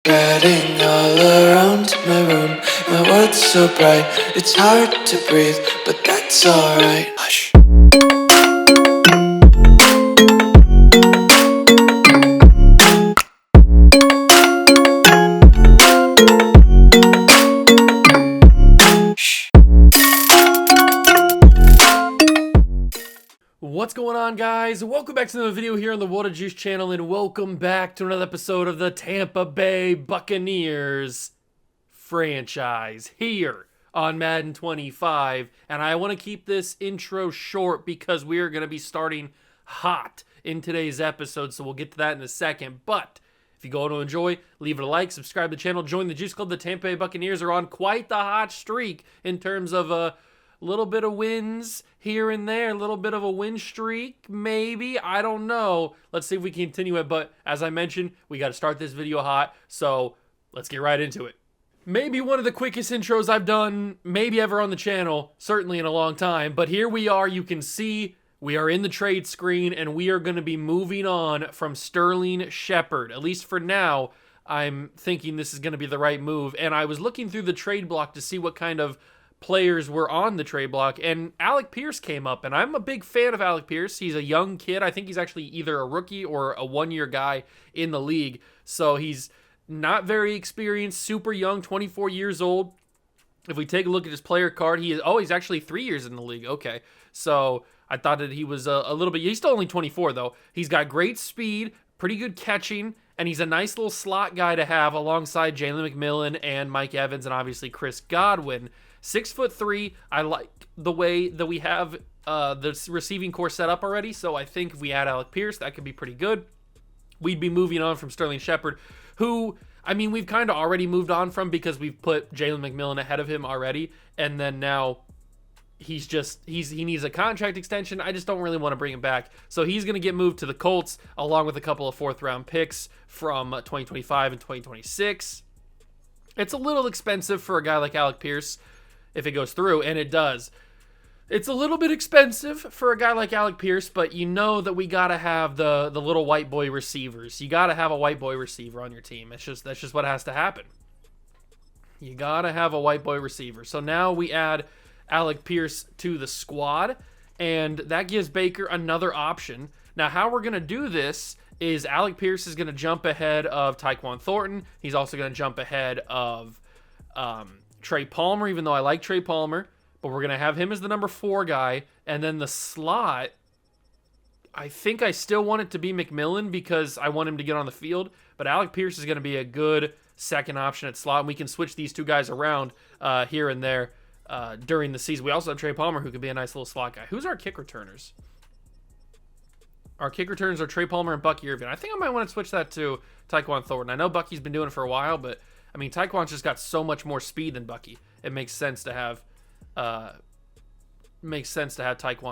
Getting all around my room, my world's so bright, it's hard to breathe, but that's alright. Hush. What's going on, guys? Welcome back to another video here on the Water Juice channel, and welcome back to another episode of the Tampa Bay Buccaneers franchise here on Madden 25. And I want to keep this intro short because we are going to be starting hot in today's episode, so we'll get to that in a second. But if you go to enjoy, leave it a like, subscribe to the channel, join the Juice Club. The Tampa Bay Buccaneers are on quite the hot streak in terms of a little bit of wins here and there, a little bit of a win streak, maybe. I don't know. Let's see if we can continue it. But as I mentioned, we got to start this video hot, so let's get right into it. Maybe one of the quickest intros I've done, maybe ever on the channel, certainly in a long time. But here we are. You can see we are in the trade screen, and we are going to be moving on from Sterling Shepard. At least for now, I'm thinking this is going to be the right move. And I was looking through the trade block to see what kind of players were on the trade block, and Alec Pierce came up, and I'm a big fan of Alec Pierce. He's a young kid. I think he's actually either a rookie or a one-year guy in the league, so he's not very experienced, super young, 24 years old. If we take a look at his player card, he's actually 3 years in the league. Okay, so I thought that he was a little bit, he's still only 24 though. He's got great speed, pretty good catching, and he's a nice little slot guy to have alongside Jalen McMillan and Mike Evans and obviously Chris Godwin. 6'3". I like the way that we have the receiving core set up already, so I think if we add Alec Pierce, that could be pretty good. We'd be moving on from Sterling Shepard, who, I mean, we've kind of already moved on from because we've put Jalen McMillan ahead of him already, and then now he needs a contract extension. I just don't really want to bring him back, so he's going to get moved to the Colts along with a couple of fourth-round picks from 2025 and 2026. It's a little expensive for a guy like Alec Pierce if it goes through, and it does. It's a little bit expensive for a guy like Alec Pierce, but you know that we got to have the little white boy receivers. You got to have a white boy receiver on your team. That's just what has to happen. You got to have a white boy receiver. So now we add Alec Pierce to the squad, and that gives Baker another option. Now, how we're going to do this is Alec Pierce is going to jump ahead of Tyquan Thornton. He's also going to jump ahead of Trey Palmer, even though I like Trey Palmer, but we're going to have him as the number 4 guy. And then the slot, I think I still want it to be McMillan because I want him to get on the field, but Alec Pierce is going to be a good second option at slot, and we can switch these two guys around here and there during the season. We also have Trey Palmer, who could be a nice little slot guy. Who's our kick returners? Our kick returners are Trey Palmer and Bucky Irvin. I think I might want to switch that to Tyquan Thornton. I know Bucky's been doing it for a while, but I mean, Tyquan's just got so much more speed than Bucky. It makes sense to have Tyquan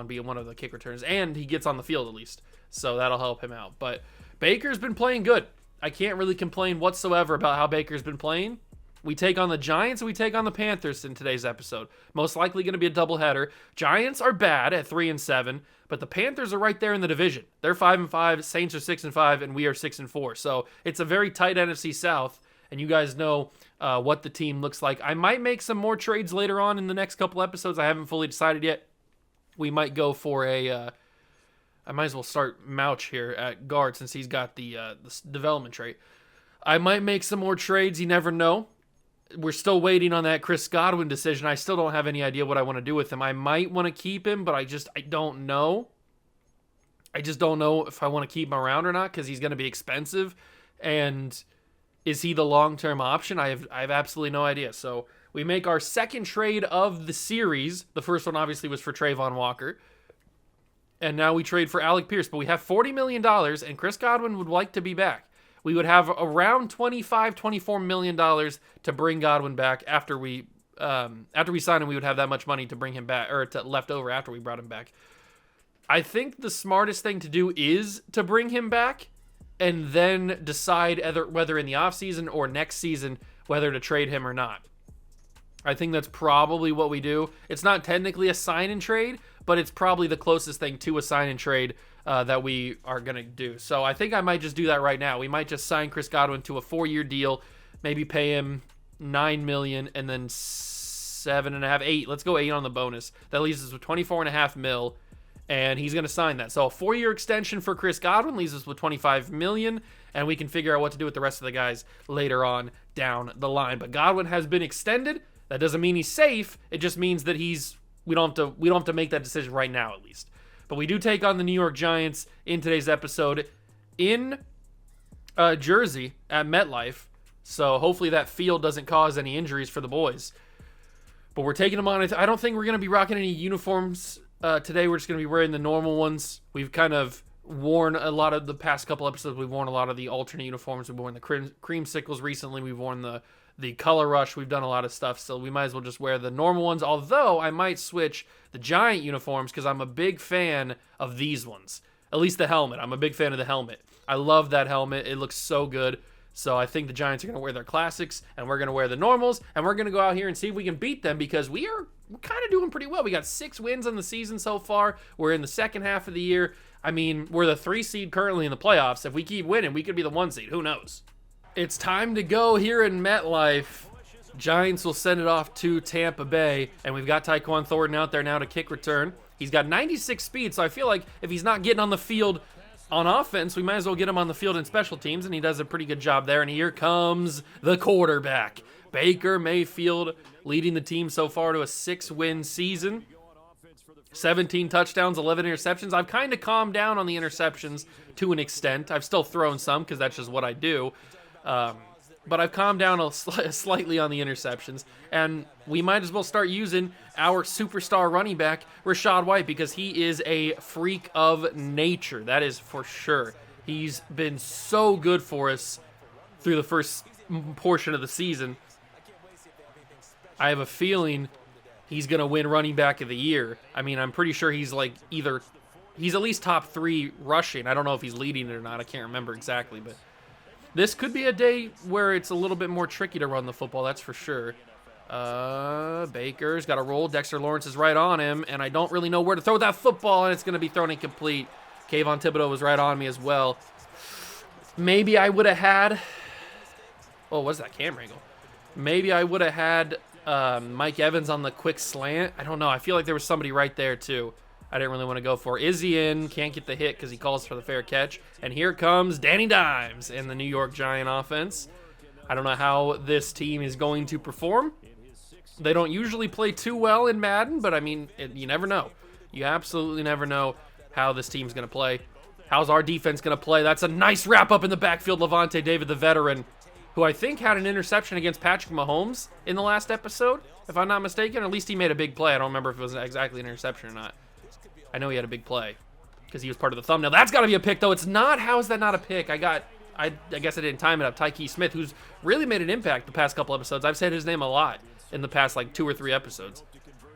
be one of the kick returners, and he gets on the field at least, so that'll help him out. But Baker's been playing good. I can't really complain whatsoever about how Baker's been playing. We take on the Giants and we take on the Panthers in today's episode. Most likely going to be a doubleheader. Giants are bad at 3-7, but the Panthers are right there in the division. They're 5-5. Saints are 6-5, and we are 6-4. So it's a very tight NFC South. And you guys know what the team looks like. I might make some more trades later on in the next couple episodes. I haven't fully decided yet. We might go for I might as well start Mouch here at guard since he's got the development trait. I might make some more trades. You never know. We're still waiting on that Chris Godwin decision. I still don't have any idea what I want to do with him. I might want to keep him, but I don't know. I just don't know if I want to keep him around or not because he's going to be expensive. And is he the long-term option? I have absolutely no idea. So we make our second trade of the series. The first one obviously was for Trayvon Walker. And now we trade for Alec Pierce. But we have $40 million, and Chris Godwin would like to be back. We would have around $24 million to bring Godwin back after we sign him. We would have that much money to bring him back, or left over after we brought him back. I think the smartest thing to do is to bring him back and then decide whether in the offseason or next season whether to trade him or not. I think that's probably what we do. It's not technically a sign and trade, but it's probably the closest thing to a sign and trade that we are going to do. So I think I might just do that right now. We might just sign Chris Godwin to a 4-year deal, maybe pay him $9 million and then 7.5, 8. Let's go 8 on the bonus. That leaves us with $24.5 million, and he's going to sign that. So a 4-year extension for Chris Godwin leaves us with $25 million, and we can figure out what to do with the rest of the guys later on down the line. But Godwin has been extended. That doesn't mean he's safe. It just means that we don't have to make that decision right now, at least. But we do take on the New York Giants in today's episode in Jersey at MetLife. So hopefully that field doesn't cause any injuries for the boys. But we're taking them on. I don't think we're going to be rocking any uniforms today. We're just going to be wearing the normal ones. We've kind of worn a lot of the past couple episodes. We've worn a lot of the alternate uniforms. We've worn the creamsicles recently. We've worn the color rush. We've done a lot of stuff. So we might as well just wear the normal ones. Although I might switch the Giant uniforms because I'm a big fan of these ones. At least the helmet. I'm a big fan of the helmet. I love that helmet. It looks so good. So I think the Giants are going to wear their classics, and we're going to wear the normals, and we're going to go out here and see if we can beat them because we're kind of doing pretty well. We got 6 wins on the season so far. We're in the second half of the year. I mean, we're the 3 seed currently in the playoffs. If we keep winning, we could be the 1 seed. Who knows? It's time to go here in MetLife. Giants will send it off to Tampa Bay, and we've got Tyquan Thornton out there now to kick return. He's got 96 speed, so I feel like if he's not getting on the field on offense, we might as well get him on the field in special teams, and he does a pretty good job there. And here comes the quarterback, Baker Mayfield, leading the team so far to a 6-win season. 17 touchdowns, 11 interceptions. I've kind of calmed down on the interceptions to an extent. I've still thrown some because that's just what I do. But I've calmed down slightly on the interceptions. And we might as well start using our superstar running back, Rachaad White, because he is a freak of nature. That is for sure. He's been so good for us through the first portion of the season. I have a feeling he's going to win running back of the year. I mean, I'm pretty sure he's like he's at least top 3 rushing. I don't know if he's leading it or not. I can't remember exactly, but this could be a day where it's a little bit more tricky to run the football, that's for sure. Baker's got a roll. Dexter Lawrence is right on him, and I don't really know where to throw that football, and it's going to be thrown incomplete. Kayvon Thibodeau was right on me as well. Maybe I would have had... Oh, what's that camera angle? Maybe I would have had Mike Evans on the quick slant. I don't know. I feel like there was somebody right there, too. I didn't really want to go for. Izzy in, can't get the hit because he calls for the fair catch. And here comes Danny Dimes in the New York Giant offense. I don't know how this team is going to perform. They don't usually play too well in Madden, but I mean, you never know. You absolutely never know how this team's going to play. How's our defense going to play? That's a nice wrap up in the backfield. Levante David, the veteran, who I think had an interception against Patrick Mahomes in the last episode, if I'm not mistaken. Or at least he made a big play. I don't remember if it was exactly an interception or not. I know he had a big play because he was part of the thumbnail. That's got to be a pick, though. It's not. How is that not a pick? I guess I didn't time it up. Tyke Smith, who's really made an impact the past couple episodes. I've said his name a lot in the past, like 2 or 3 episodes.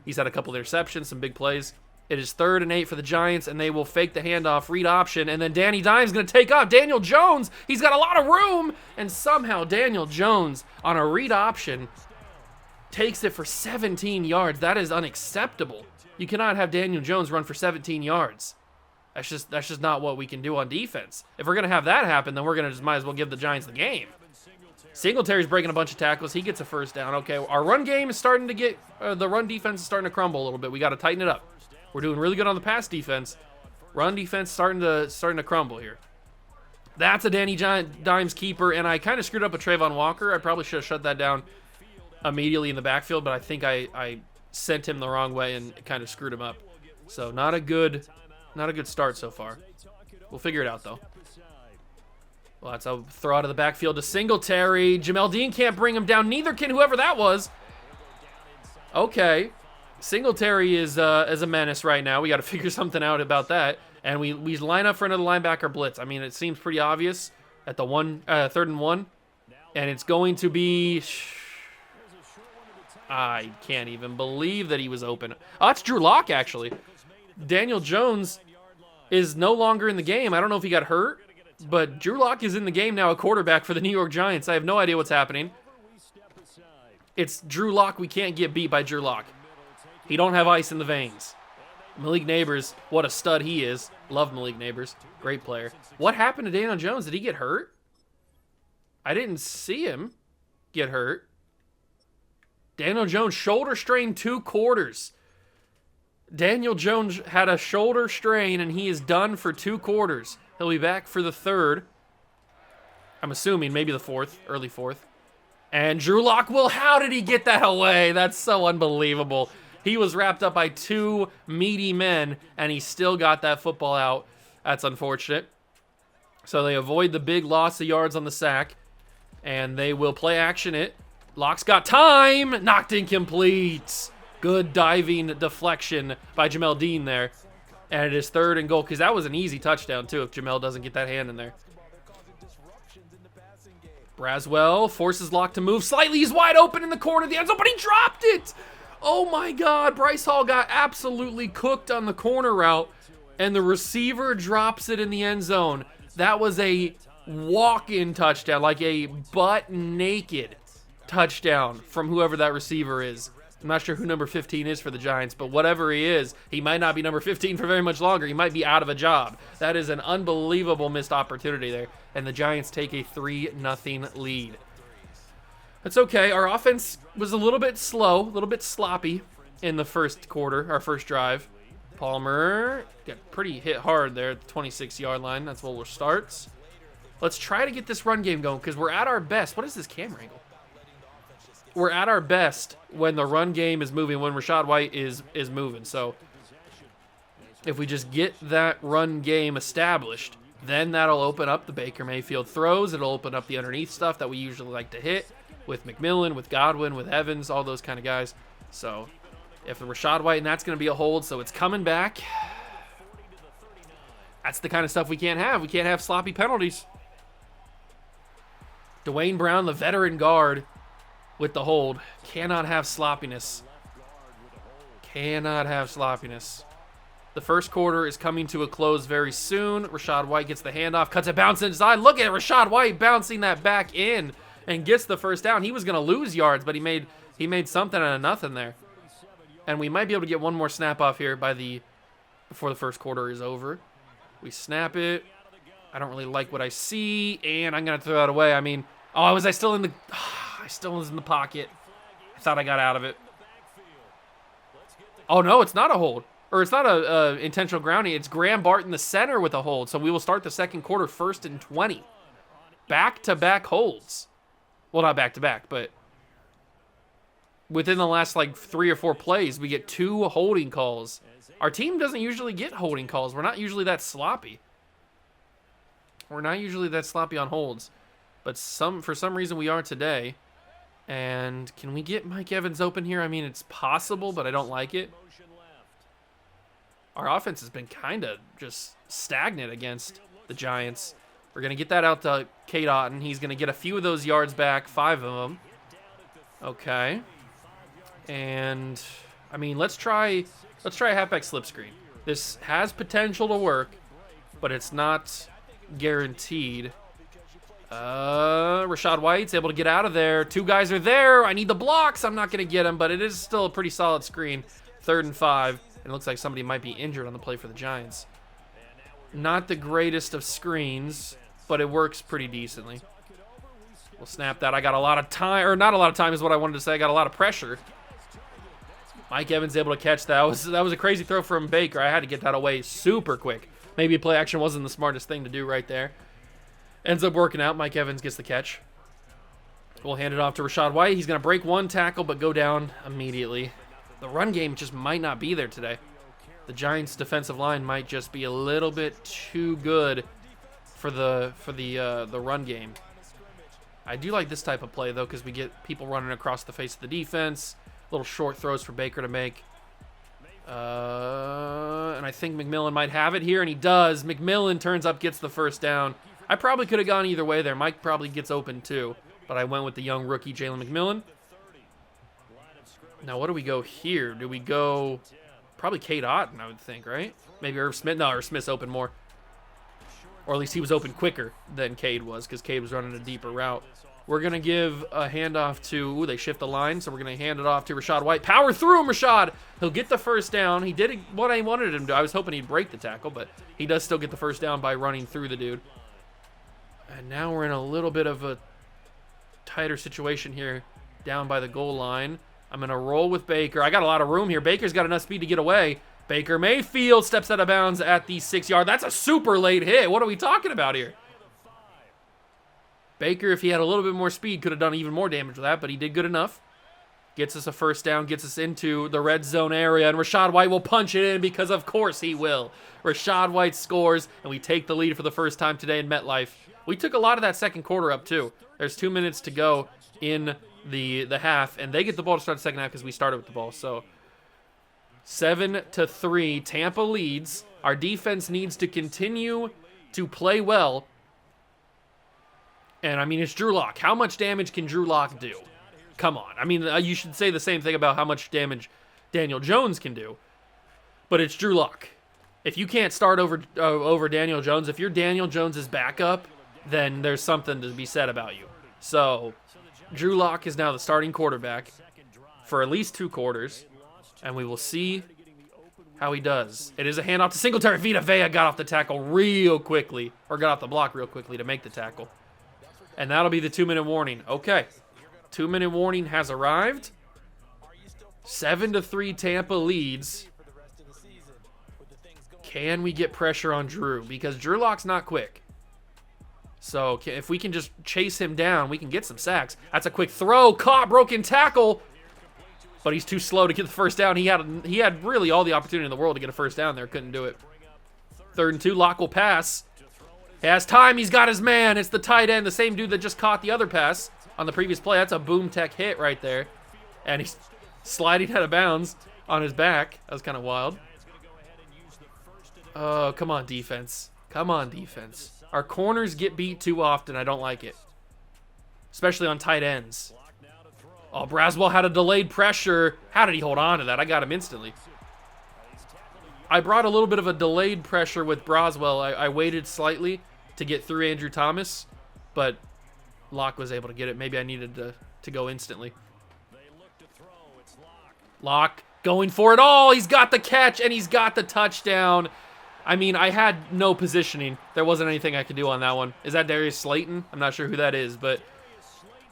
He's had a couple of interceptions, some big plays. It is 3rd and 8 for the Giants, and they will fake the handoff, read option, and then Danny Dimes going to take off. Daniel Jones, he's got a lot of room, and somehow Daniel Jones on a read option takes it for 17 yards. That is unacceptable. You cannot have Daniel Jones run for 17 yards. That's just not what we can do on defense. If we're going to have that happen, then we're going to just might as well give the Giants the game. Singletary's breaking a bunch of tackles. He gets a first down. Okay, our run game is starting to get, the run defense is starting to crumble a little bit. We got to tighten it up. We're doing really good on the pass defense. Run defense starting to crumble here. That's a Danny Dimes keeper, and I kind of screwed up a Trayvon Walker. I probably should have shut that down immediately in the backfield, but I think I sent him the wrong way and kind of screwed him up. So not a good start so far. We'll figure it out though. Well, that's a throw out of the backfield to Singletary. Jamel Dean can't bring him down. Neither can whoever that was. Okay, Singletary is a menace right now. We got to figure something out about that. And we line up for another linebacker blitz. I mean, it seems pretty obvious at the 3rd and 1, and it's going to be. I can't even believe that he was open. Oh, it's Drew Lock, actually. Daniel Jones is no longer in the game. I don't know if he got hurt, but Drew Lock is in the game now, a quarterback for the New York Giants. I have no idea what's happening. It's Drew Lock. We can't get beat by Drew Lock. He don't have ice in the veins. Malik Neighbors, what a stud he is. Love Malik Neighbors. Great player. What happened to Daniel Jones? Did he get hurt? I didn't see him. get hurt. Daniel Jones, shoulder strain 2 quarters. Daniel Jones had a shoulder strain, and he is done for 2 quarters. He'll be back for the 3rd. I'm assuming maybe the 4th, early 4th. And Drew Lock how did he get that away? That's so unbelievable. He was wrapped up by 2 meaty men, and he still got that football out. That's unfortunate. So they avoid the big loss of yards on the sack, and they will play action it. Lock's got time. Knocked incomplete. Good diving deflection by Jamel Dean there. And it is 3rd and goal, because that was an easy touchdown, too, if Jamel doesn't get that hand in there. Braswell forces Lock to move slightly. He's wide open in the corner of the end zone, but he dropped it. Oh, my God. Bryce Hall got absolutely cooked on the corner route, and the receiver drops it in the end zone. That was a walk-in touchdown, like a butt-naked touchdown from whoever that receiver is. I'm not sure who number 15 is for the Giants, but whatever he is, he might not be number 15 for very much longer. He might be out of a job. That is an unbelievable missed opportunity there, and the Giants take a 3-0 lead. That's okay. Our offense was a little bit slow, a little bit sloppy in the first quarter, our first drive. Palmer got pretty hit hard there at the 26-yard line. That's where starts. Let's try to get this run game going, because we're at our best. What is this camera angle? We're at our best when the run game is moving, when Rachaad White is moving. So if we just get that run game established, then that'll open up the Baker Mayfield throws. It'll open up the underneath stuff that we usually like to hit with McMillan, with Godwin, with Evans, all those kind of guys. So if the Rachaad White, and that's going to be a hold, so it's coming back. That's the kind of stuff we can't have. We can't have sloppy penalties. Dwayne Brown, the veteran guard, with the hold. Cannot have sloppiness. Cannot have sloppiness. The first quarter is coming to a close very soon. Rachaad White gets the handoff, cuts it, bounce inside. Look at Rachaad White bouncing that back in and gets the first down. He was going to lose yards, but he made something out of nothing there. And we might be able to get one more snap off here before the first quarter is over. We snap it. I don't really like what I see, and I'm going to throw that away. I mean, was I still in the... I still was in the pocket. I thought I got out of it. Oh, no, it's not a hold. Or it's not a intentional grounding. It's Graham Barton, the center, with a hold. So we will start the second quarter 1st and 20. Back-to-back holds. Well, not back-to-back, but within the last, 3 or 4 plays, we get 2 holding calls. Our team doesn't usually get holding calls. We're not usually that sloppy. We're not usually that sloppy on holds. But for some reason we are today. And can we get Mike Evans open here? I mean, it's possible, but I don't like it. Our offense has been kind of just stagnant against the Giants. We're going to get that out to Cade Otton. He's going to get a few of those yards back, 5 of them. Okay. And, I mean, let's try a halfback slip screen. This has potential to work, but it's not guaranteed. Rachaad White's able to get out of there. 2 guys are there. I need the blocks. I'm not going to get him, but it is still a pretty solid screen. 3rd and 5. And it looks like somebody might be injured on the play for the Giants. Not the greatest of screens, but it works pretty decently. We'll snap that. I got a lot of time, or not a lot of time is what I wanted to say. I got a lot of pressure. Mike Evans able to catch that. That was a crazy throw from Baker. I had to get that away super quick. Maybe play action wasn't the smartest thing to do right there. Ends up working out. Mike Evans gets the catch. We'll hand it off to Rachaad White. He's going to break 1 tackle, but go down immediately. The run game just might not be there today. The Giants' defensive line might just be a little bit too good for the run game. I do like this type of play, though, because we get people running across the face of the defense. Little short throws for Baker to make. And I think McMillan might have it here, and he does. McMillan turns up, gets the first down. I probably could have gone either way there. Mike probably gets open, too. But I went with the young rookie, Jalen McMillan. Now, what do we go here? Do we go... Probably Cade Otton, I would think, right? Maybe Irv Smith. No, Irv Smith's open more. Or at least he was open quicker than Cade was, because Cade was running a deeper route. We're going to give a handoff to... Ooh, they shift the line, so we're going to hand it off to Rachaad White. Power through him, Rachaad! He'll get the first down. He did what I wanted him to. I was hoping he'd break the tackle, but he does still get the first down by running through the dude. And now we're in a little bit of a tighter situation here down by the goal line. I'm going to roll with Baker. I got a lot of room here. Baker's got enough speed to get away. Baker Mayfield steps out of bounds at the 6-yard. That's a super late hit. What are we talking about here? Baker, if he had a little bit more speed, could have done even more damage with that, but he did good enough. Gets us a first down, gets us into the red zone area, and Rachaad White will punch it in because of course he will. Rachaad White scores, and we take the lead for the first time today in MetLife. We took a lot of that second quarter up, too. There's 2 minutes to go in the half, and they get the ball to start the second half because we started with the ball. So 7-3, Tampa leads. Our defense needs to continue to play well. And, I mean, it's Drew Lock. How much damage can Drew Lock do? Come on. I mean, you should say the same thing about how much damage Daniel Jones can do. But it's Drew Lock. If you can't start over Daniel Jones, if you're Daniel Jones' backup, then there's something to be said about you. So, Drew Lock is now the starting quarterback for at least 2 quarters. And we will see how he does. It is a handoff to Singletary. Vita Vea got off the tackle real quickly. Or got off the block real quickly to make the tackle. And that'll be the 2-minute warning. Okay. 2-minute warning has arrived. 7-3 Tampa leads. Can we get pressure on Drew? Because Drew Lock's not quick. So if we can just chase him down, we can get some sacks. That's a quick throw. Caught, broken tackle. But he's too slow to get the first down. He had really all the opportunity in the world to get a first down there. Couldn't do it. 3rd and 2. Lock will pass. He has time. He's got his man. It's the tight end, the same dude that just caught the other pass on the previous play. That's a boom tech hit right there. And he's sliding out of bounds on his back. That was kind of wild. Oh, come on, defense. Come on, defense. Our corners get beat too often. I don't like it. Especially on tight ends. Oh, Braswell had a delayed pressure. How did he hold on to that? I got him instantly. I brought a little bit of a delayed pressure with Braswell. I waited slightly to get through Andrew Thomas, but Locke was able to get it. Maybe I needed to go instantly. Locke going for it all. He's got the catch, and he's got the touchdown. I mean, I had no positioning. There wasn't anything I could do on that one. Is that Darius Slayton? I'm not sure who that is, but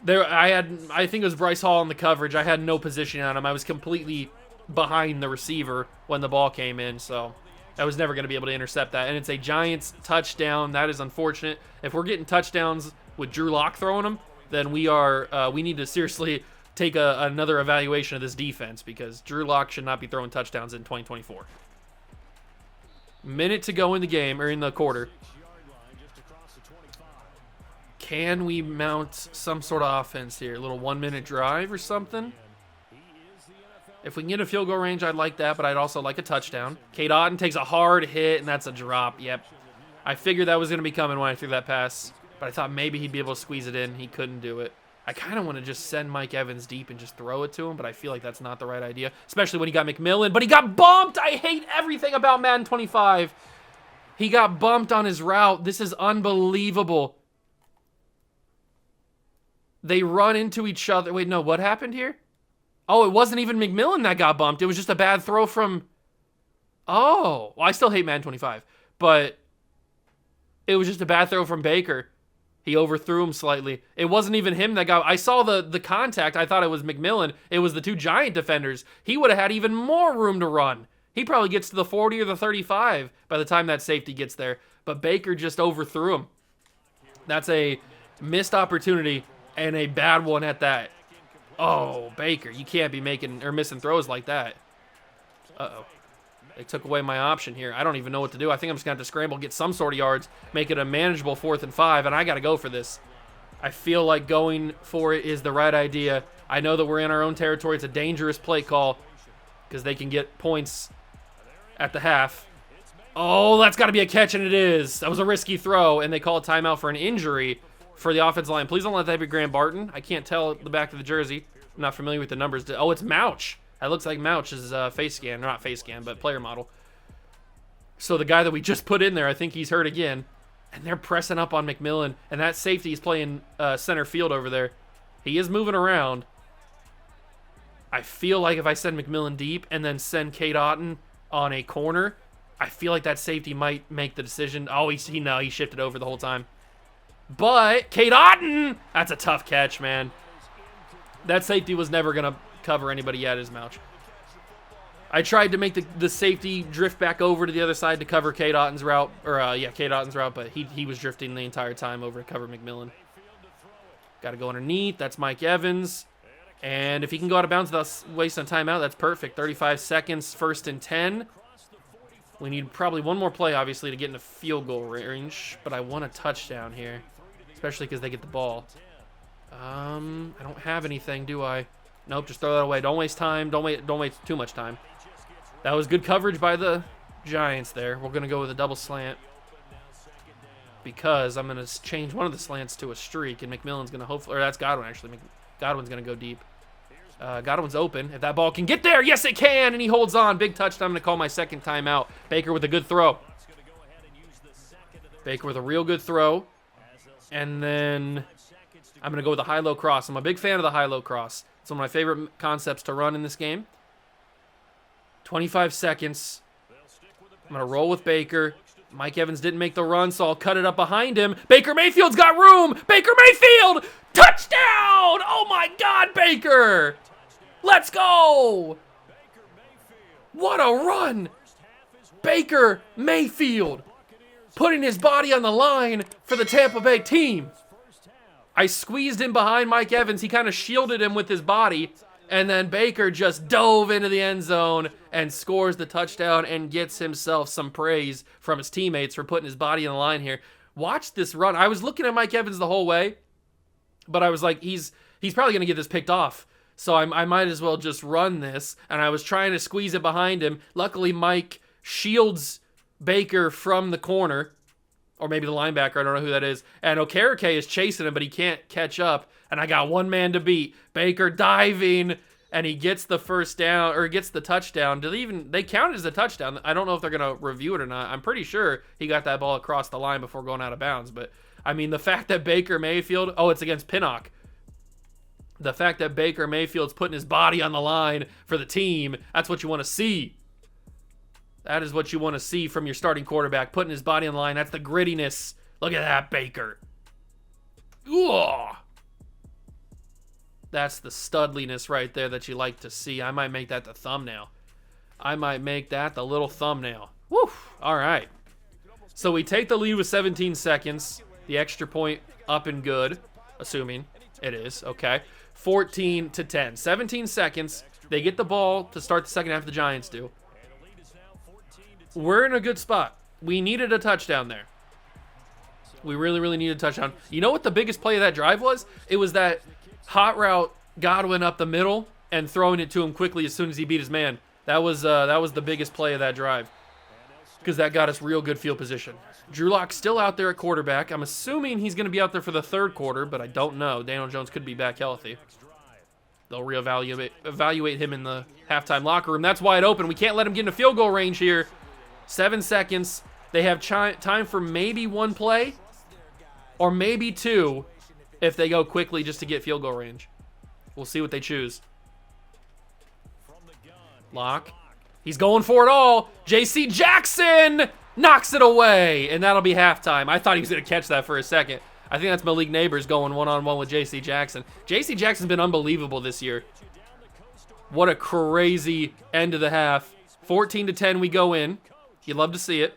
I think it was Bryce Hall in the coverage. I had no positioning on him. I was completely behind the receiver when the ball came in, so I was never going to be able to intercept that. And it's a Giants touchdown. That is unfortunate. If we're getting touchdowns with Drew Lock throwing them, then we need to seriously take another evaluation of this defense, because Drew Lock should not be throwing touchdowns in 2024. Minute to go in the game, or in the quarter. Can we mount some sort of offense here? A little 1-minute drive or something? If we can get a field goal range, I'd like that, but I'd also like a touchdown. Cade Otton takes a hard hit, and that's a drop. Yep. I figured that was going to be coming when I threw that pass, but I thought maybe he'd be able to squeeze it in. He couldn't do it. I kind of want to just send Mike Evans deep and just throw it to him, but I feel like that's not the right idea, especially when he got McMillan. But he got bumped! I hate everything about Madden 25. He got bumped on his route. This is unbelievable. They run into each other. Wait, no, what happened here? Oh, it wasn't even McMillan that got bumped. It was just a bad throw from... Oh, well, I still hate Madden 25, but it was just a bad throw from Baker. He overthrew him slightly. It wasn't even him that got... I saw the contact. I thought it was McMillan. It was the 2 Giant defenders. He would have had even more room to run. He probably gets to the 40 or the 35 by the time that safety gets there. But Baker just overthrew him. That's a missed opportunity, and a bad one at that. Oh, Baker, you can't be making or missing throws like that. Uh-oh. They took away my option here. I don't even know what to do. I think I'm just going to have to scramble, get some sort of yards, make it a manageable 4th and 5, and I got to go for this. I feel like going for it is the right idea. I know that we're in our own territory. It's a dangerous play call because they can get points at the half. Oh, that's got to be a catch, and it is. That was a risky throw, and they call a timeout for an injury for the offensive line. Please don't let that be Graham Barton. I can't tell the back of the jersey. I'm not familiar with the numbers. Oh, it's Mouch. That looks like Mouch's face scan. Not face scan, but player model. So the guy that we just put in there, I think he's hurt again. And they're pressing up on McMillan. And that safety is playing center field over there. He is moving around. I feel like if I send McMillan deep and then send Cade Otton on a corner, I feel like that safety might make the decision. Oh, he shifted over the whole time. But Kate Otten, that's a tough catch, man. That safety was never going to cover anybody at his mouth. I tried to make the safety drift back over to the other side to cover Kate Otten's route, Kate Otten's route, but he was drifting the entire time over to cover McMillan. Got to go underneath. That's Mike Evans. And if he can go out of bounds without wasting a timeout, that's perfect. 35 seconds, 1st and 10. We need probably one more play, obviously, to get into field goal range. But I want a touchdown here, especially because they get the ball. I don't have anything, do I? Nope, just throw that away. Don't waste time. Don't waste too much time. That was good coverage by the Giants there. We're going to go with a double slant because I'm going to change one of the slants to a streak, and McMillan's going to hopefully, or that's Godwin, actually. Godwin's going to go deep. Godwin's open. If that ball can get there, yes, it can, and he holds on. Big touchdown. I'm going to call my second timeout. Baker with a good throw. Baker with a real good throw. And then I'm going to go with a high-low cross. I'm a big fan of the high-low cross. It's one of my favorite concepts to run in this game. 25 seconds. I'm going to roll with Baker. Mike Evans didn't make the run, so I'll cut it up behind him. Baker Mayfield's got room. Baker Mayfield! Touchdown! Oh, my God, Baker! Let's go! What a run! Baker Mayfield putting his body on the line for the Tampa Bay team. I squeezed him behind Mike Evans. He kind of shielded him with his body. And then Baker just dove into the end zone and scores the touchdown and gets himself some praise from his teammates for putting his body on the line here. Watch this run. I was looking at Mike Evans the whole way, but I was like, he's probably going to get this picked off. So I might as well just run this. And I was trying to squeeze it behind him. Luckily, Mike shields Baker from the corner. Or maybe the linebacker, I don't know who that is. And Okereke is chasing him, but he can't catch up. And I got one man to beat. Baker diving, and he gets the first down, or gets the touchdown. They count it as a touchdown. I don't know if they're going to review it or not. I'm pretty sure he got that ball across the line before going out of bounds. But, I mean, the fact that Baker Mayfield, it's against Pinnock. The fact that Baker Mayfield's putting his body on the line for the team, that's what you want to see. That is what you want to see from your starting quarterback, putting his body on the line. That's the grittiness. Look at that, Baker. Ooh. That's the studliness right there that you like to see. I might make that the thumbnail. I might make that the little thumbnail. Woo. All right. So we take the lead with 17 seconds. The extra point up and good, assuming it is. Okay. 14-10. 17 seconds. They get the ball to start the second half. The Giants do. We're in a good spot. We needed a touchdown there. We really, really needed a touchdown. You know what the biggest play of that drive was? It was that hot route Godwin up the middle and throwing it to him quickly as soon as he beat his man. That was the biggest play of that drive because that got us real good field position. Drew Lock's still out there at quarterback. I'm assuming he's going to be out there for the third quarter, but I don't know. Daniel Jones could be back healthy. They'll evaluate him in the halftime locker room. That's wide open. We can't let him get into field goal range here. 7 seconds. They have time for maybe one play or maybe two if they go quickly just to get field goal range. We'll see what they choose. Lock. He's going for it all. J.C. Jackson knocks it away, and that'll be halftime. I thought he was going to catch that for a second. I think that's Malik Neighbors going one-on-one with J.C. Jackson. J.C. Jackson's been unbelievable this year. What a crazy end of the half. 14-10 we go in. You'd love to see it.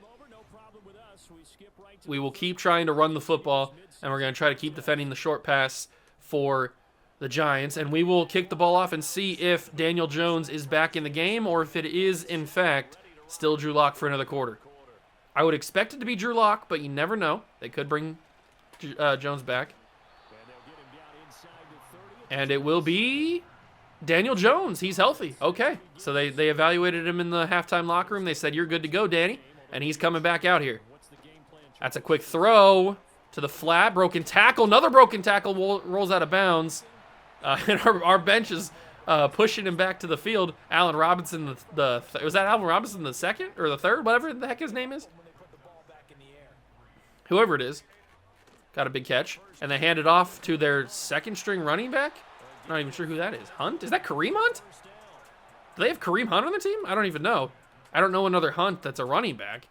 We will keep trying to run the football, and we're going to try to keep defending the short pass for the Giants. And we will kick the ball off and see if Daniel Jones is back in the game or if it is, in fact, still Drew Lock for another quarter. I would expect it to be Drew Lock, but you never know. They could bring Jones back. And it will be Daniel Jones. He's healthy. Okay. So they evaluated him in the halftime locker room. They said, "You're good to go, Danny." And he's coming back out here. That's a quick throw to the flat. Broken tackle. Another broken tackle rolls out of bounds. And our bench is pushing him back to the field. Allen Robinson, was that Allen Robinson the second or the third? Whatever the heck his name is. Whoever it is. Got a big catch. And they hand it off to their second string running back. I'm not even sure who that is. Hunt? Is that Kareem Hunt? Do they have Kareem Hunt on the team? I don't even know. I don't know another Hunt that's a running back.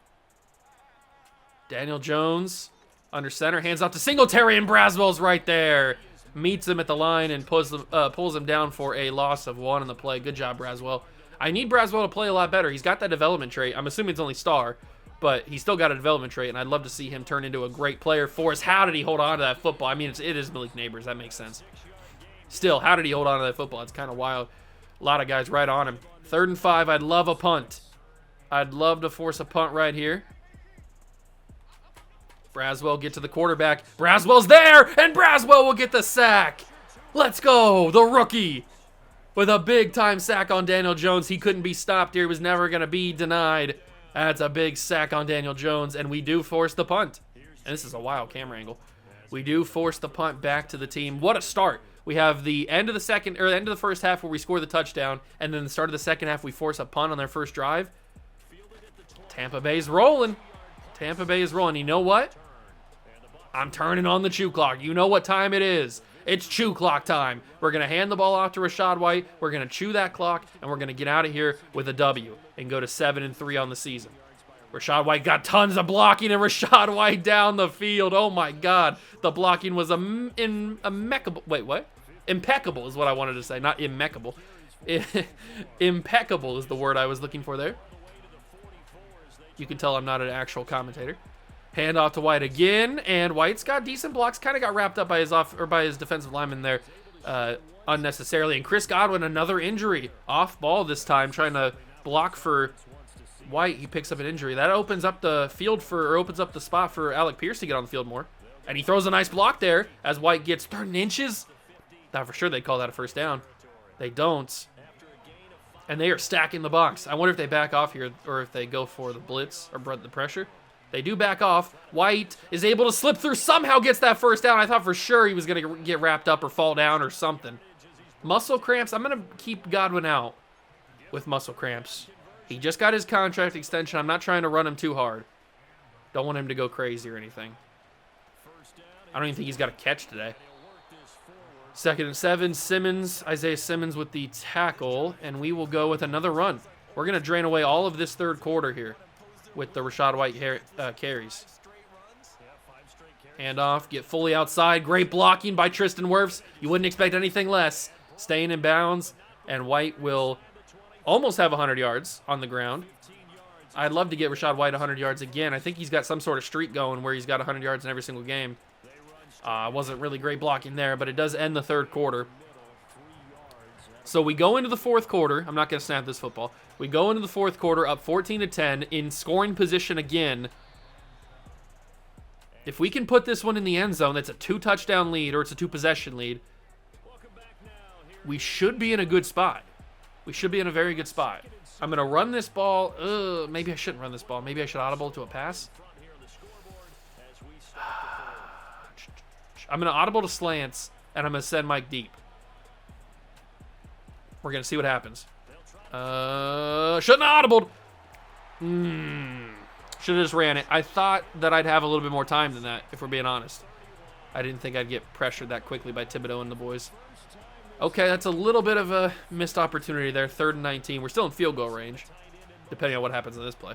Daniel Jones Under center, hands off to Singletary, and Braswell's right there. Meets him at the line and pulls him down for a loss of 1 in the play. Good job, Braswell. I need Braswell to play a lot better. He's got that development trait. I'm assuming it's only star, but he's still got a development trait, and I'd love to see him turn into a great player for us. How did he hold on to that football? I mean, it is Malik Neighbors. That makes sense. Still, how did he hold on to that football? It's kind of wild. A lot of guys right on him. 3rd and 5. I'd love a punt. I'd love to force a punt right here. Braswell get to the quarterback. Braswell's there, and Braswell will get the sack. Let's go, the rookie. With a big-time sack on Daniel Jones. He couldn't be stopped here. He was never going to be denied. That's a big sack on Daniel Jones, and we do force the punt. And this is a wild camera angle. We do force the punt back to the team. What a start. We have the end of the first half where we score the touchdown, and then the start of the second half we force a punt on their first drive. Tampa Bay's rolling. Tampa Bay is rolling. You know what? I'm turning on the chew clock. You know what time it is. It's chew clock time. We're going to hand the ball off to Rachaad White. We're going to chew that clock, and we're going to get out of here with a W and go to 7-3 on the season. Rachaad White got tons of blocking, and Rachaad White down the field. Oh, my God. The blocking was impeccable. Wait, what? Impeccable is what I wanted to say, not impeccable. Impeccable is the word I was looking for there. You can tell I'm not an actual commentator. Hand off to White again, and White's got decent blocks. Kind of got wrapped up by his defensive lineman there unnecessarily. And Chris Godwin, another injury. Off ball this time, trying to block for White. He picks up an injury. That opens up the field opens up the spot for Alec Pierce to get on the field more. And he throws a nice block there as White gets 3rd inches. Thought for sure they'd call that a first down. They don't. And they are stacking the box. I wonder if they back off here or if they go for the blitz or the pressure. They do back off. White is able to slip through, somehow gets that first down. I thought for sure he was going to get wrapped up or fall down or something. Muscle cramps. I'm going to keep Godwin out with muscle cramps. He just got his contract extension. I'm not trying to run him too hard. Don't want him to go crazy or anything. I don't even think he's got a catch today. 2nd and 7. Isaiah Simmons with the tackle, and we will go with another run. We're going to drain away all of this 3rd quarter here with the Rachaad White carries. Hand off, get fully outside. Great blocking by Tristan Wirfs. You wouldn't expect anything less. Staying in bounds, and White will almost have 100 yards on the ground. I'd love to get Rachaad White 100 yards again. I think he's got some sort of streak going where he's got 100 yards in every single game. Wasn't really great blocking there, but it does end the 3rd quarter. So we go into the 4th quarter. I'm not going to snap this football. We go into the 4th quarter up 14-10 in scoring position again. If we can put this one in the end zone, that's a 2-touchdown lead or it's a 2-possession lead. We should be in a good spot. We should be in a very good spot. I'm going to run this ball. Maybe I shouldn't run this ball. Maybe I should audible to a pass. I'm going to audible to slants, and I'm going to send Mike deep. We're going to see what happens. Shouldn't have audibled. Should have just ran it. I thought that I'd have a little bit more time than that, if we're being honest. I didn't think I'd get pressured that quickly by Thibodeau and the boys. Okay, that's a little bit of a missed opportunity there. 3rd and 19. We're still in field goal range, depending on what happens in this play.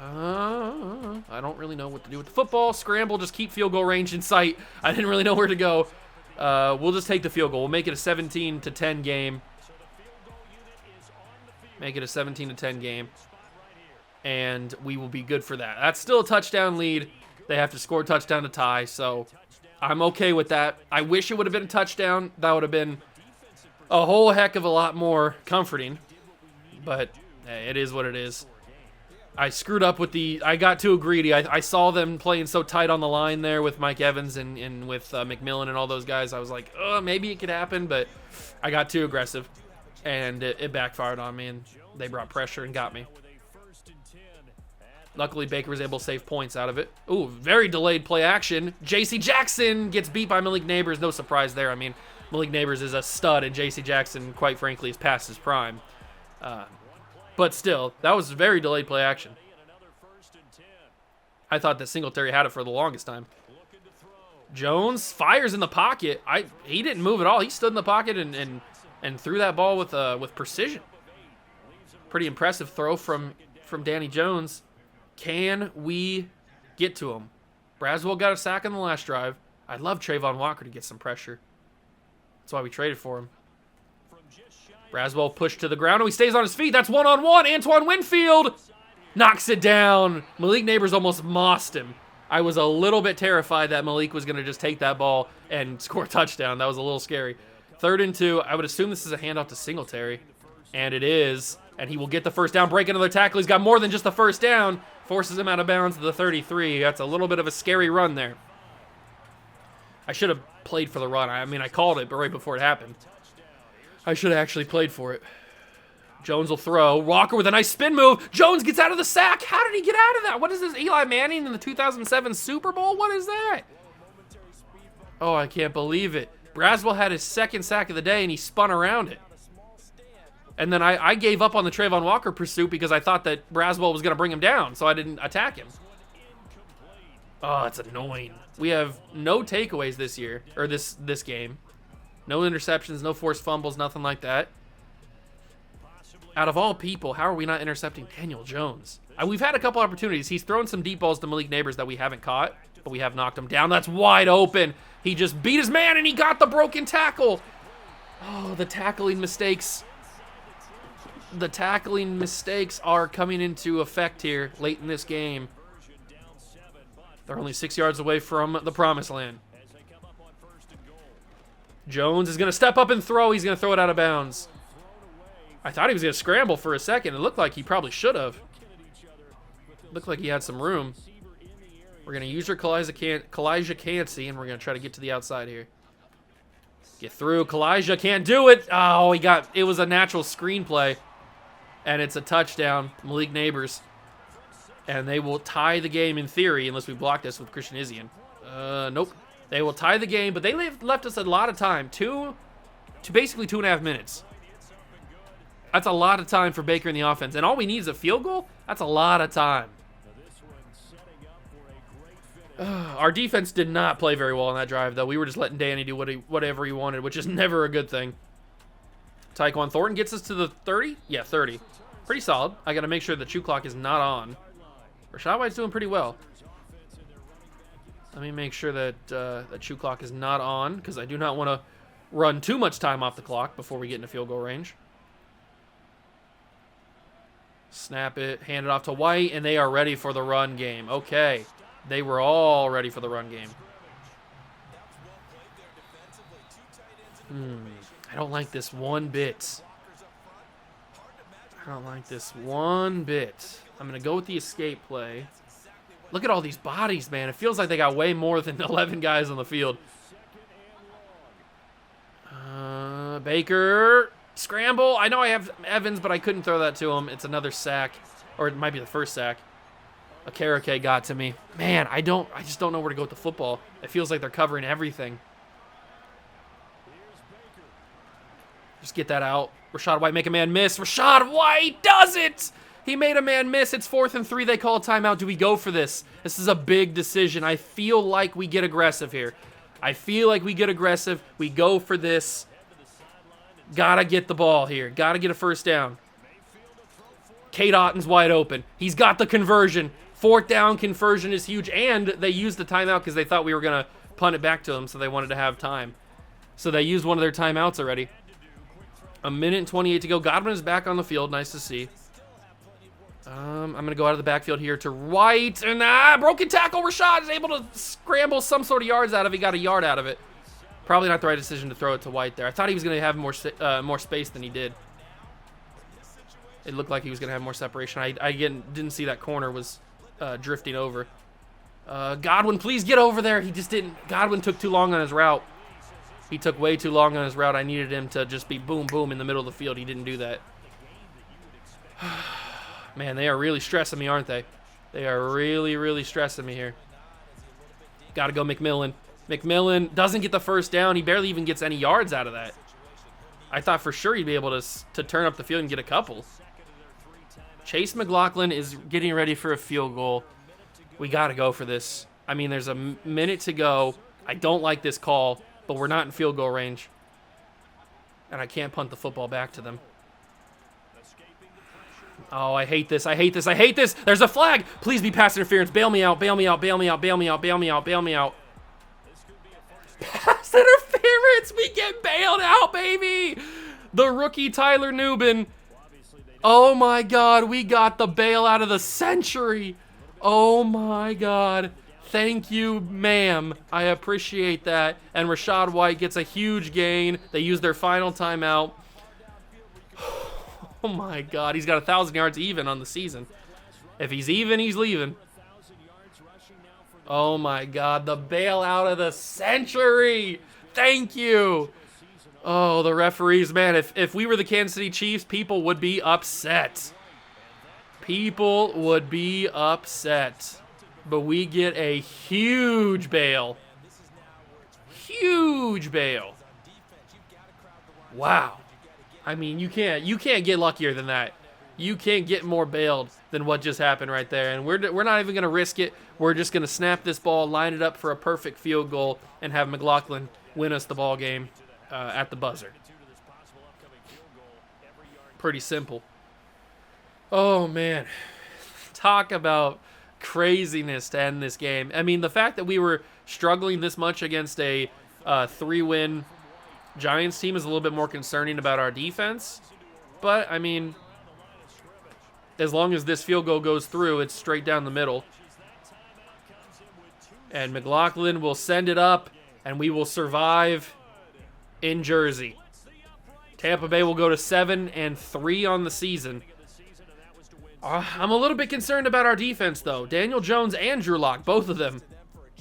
I don't really know what to do with the football. Scramble, just keep field goal range in sight. I didn't really know where to go. We'll just take the field goal. We'll make it a 17-10 game. Make it a 17-10 game. And we will be good for that. That's still a touchdown lead. They have to score a touchdown to tie, so I'm okay with that. I wish it would have been a touchdown. That would have been a whole heck of a lot more comforting. But hey, it is what it is. I screwed up with I got too greedy. I saw them playing so tight on the line there with Mike Evans and with McMillan and all those guys. I was like, oh, maybe it could happen, but I got too aggressive, and it backfired on me, and they brought pressure and got me. Luckily, Baker was able to save points out of it. Ooh, very delayed play action. J.C. Jackson gets beat by Malik Neighbors. No surprise there. I mean, Malik Neighbors is a stud, and J.C. Jackson, quite frankly, is past his prime. But still, that was very delayed play action. I thought that Singletary had it for the longest time. Jones fires in the pocket. He didn't move at all. He stood in the pocket and threw that ball with precision. Pretty impressive throw from Danny Jones. Can we get to him? Braswell got a sack on the last drive. I'd love Trayvon Walker to get some pressure. That's why we traded for him. Braswell pushed to the ground, and he stays on his feet. That's one-on-one. Antoine Winfield knocks it down. Malik Neighbors almost mossed him. I was a little bit terrified that Malik was going to just take that ball and score a touchdown. That was a little scary. 3rd and 2. I would assume this is a handoff to Singletary, and it is. And he will get the first down, break another tackle. He's got more than just the first down. Forces him out of bounds to the 33. That's a little bit of a scary run there. I should have played for the run. I mean, I called it, but right before it happened. I should have actually played for it. Jones will throw. Walker with a nice spin move. Jones gets out of the sack. How did he get out of that? What is this, Eli Manning in the 2007 Super Bowl? What is that? Oh, I can't believe it. Braswell had his 2nd sack of the day, and he spun around it. And then I gave up on the Trayvon Walker pursuit because I thought that Braswell was going to bring him down, so I didn't attack him. Oh, it's annoying. We have no takeaways this year, or this game. No interceptions, no forced fumbles, nothing like that. Out of all people, how are we not intercepting Daniel Jones? We've had a couple opportunities. He's thrown some deep balls to Malik Neighbors that we haven't caught, but we have knocked him down. That's wide open. He just beat his man, and he got the broken tackle. Oh, the tackling mistakes. The tackling mistakes are coming into effect here late in this game. They're only 6 yards away from the promised land. Jones is going to step up and throw. He's going to throw it out of bounds. I thought he was going to scramble for a second. It looked like he probably should have. Looked like he had some room. We're going to use our Kalijah Cansey, and we're going to try to get to the outside here. Get through. Kalijah can't do it. Oh, it was a natural screenplay. And it's a touchdown. Malik Neighbors. And they will tie the game in theory, unless we block this with Christian Izzian. Nope. They will tie the game, but they left us a lot of time. Basically 2.5 minutes. That's a lot of time for Baker in the offense. And all we need is a field goal? That's a lot of time. Our defense did not play very well on that drive, though. We were just letting Danny do whatever he wanted, which is never a good thing. Tyquan Thornton gets us to the 30? Yeah, 30. Pretty solid. I got to make sure the chew clock is not on. Rachaad White's doing pretty well. Let me make sure that the chew clock is not on, because I do not want to run too much time off the clock before we get into field goal range. Snap it, hand it off to White, and they are ready for the run game. Okay. They were all ready for the run game. I don't like this one bit. I don't like this one bit. I'm going to go with the escape play. Look at all these bodies, man. It feels like they got way more than 11 guys on the field. Baker. Scramble. I know I have Evans, but I couldn't throw that to him. It's another sack. Or it might be the first sack. Akarake got to me. Man, I just don't know where to go with the football. It feels like they're covering everything. Just get that out. Rachaad White make a man miss. Rachaad White does it! He made a man miss. It's 4th and 3. They call a timeout. Do we go for this? This is a big decision. I feel like we get aggressive here. I feel like we get aggressive. We go for this. Gotta get the ball here. Gotta get a first down. Cade Otton's wide open. He's got the conversion. 4th down conversion is huge. And they used the timeout because they thought we were going to punt it back to them, so they wanted to have time. So they used one of their timeouts already. 1:28 to go. Godwin is back on the field. Nice to see. I'm going to go out of the backfield here to White. And broken tackle. Rachaad is able to scramble some sort of yards out of it. He got a yard out of it. Probably not the right decision to throw it to White there. I thought he was going to have more space than he did. It looked like he was going to have more separation. I again didn't see that corner was drifting over. Godwin, please get over there. He just didn't. Godwin took too long on his route. He took way too long on his route. I needed him to just be boom, boom in the middle of the field. He didn't do that. Man, they are really stressing me, aren't they? They are really, really stressing me here. Got to go McMillan. McMillan doesn't get the first down. He barely even gets any yards out of that. I thought for sure he'd be able to turn up the field and get a couple. Chase McLaughlin is getting ready for a field goal. We got to go for this. I mean, there's a minute to go. I don't like this call, but we're not in field goal range. And I can't punt the football back to them. Oh, I hate this. I hate this. I hate this. There's a flag. Please be pass interference. Bail me out. Bail me out. Bail me out. Bail me out. Bail me out. Bail me out. Pass interference. We get bailed out, baby. The rookie Tyler Nubin. Oh my God. We got the bailout of the century. Oh my God. Thank you, ma'am. I appreciate that. And Rashad White gets a huge gain. They use their final timeout. Oh my God, he's got 1,000 yards even on the season. If he's even, he's leaving. Oh my God, the bailout of the century. Thank you. Oh, the referees, man, if we were the Kansas City Chiefs, people would be upset. People would be upset. But we get a huge bail. Huge bail. Wow. I mean, you can't get luckier than that. You can't get more bailed than what just happened right there. And we're not even going to risk it. We're just going to snap this ball, line it up for a perfect field goal, and have McLaughlin win us the ball game at the buzzer. Pretty simple. Oh, man. Talk about craziness to end this game. I mean, the fact that we were struggling this much against a 3-win Giants team is a little bit more concerning about our defense. But, I mean, as long as this field goal goes through, it's straight down the middle. And McLaughlin will send it up, and we will survive in Jersey. Tampa Bay will go to 7-3 on the season. I'm a little bit concerned about our defense, though. Daniel Jones and Drew Lock, both of them,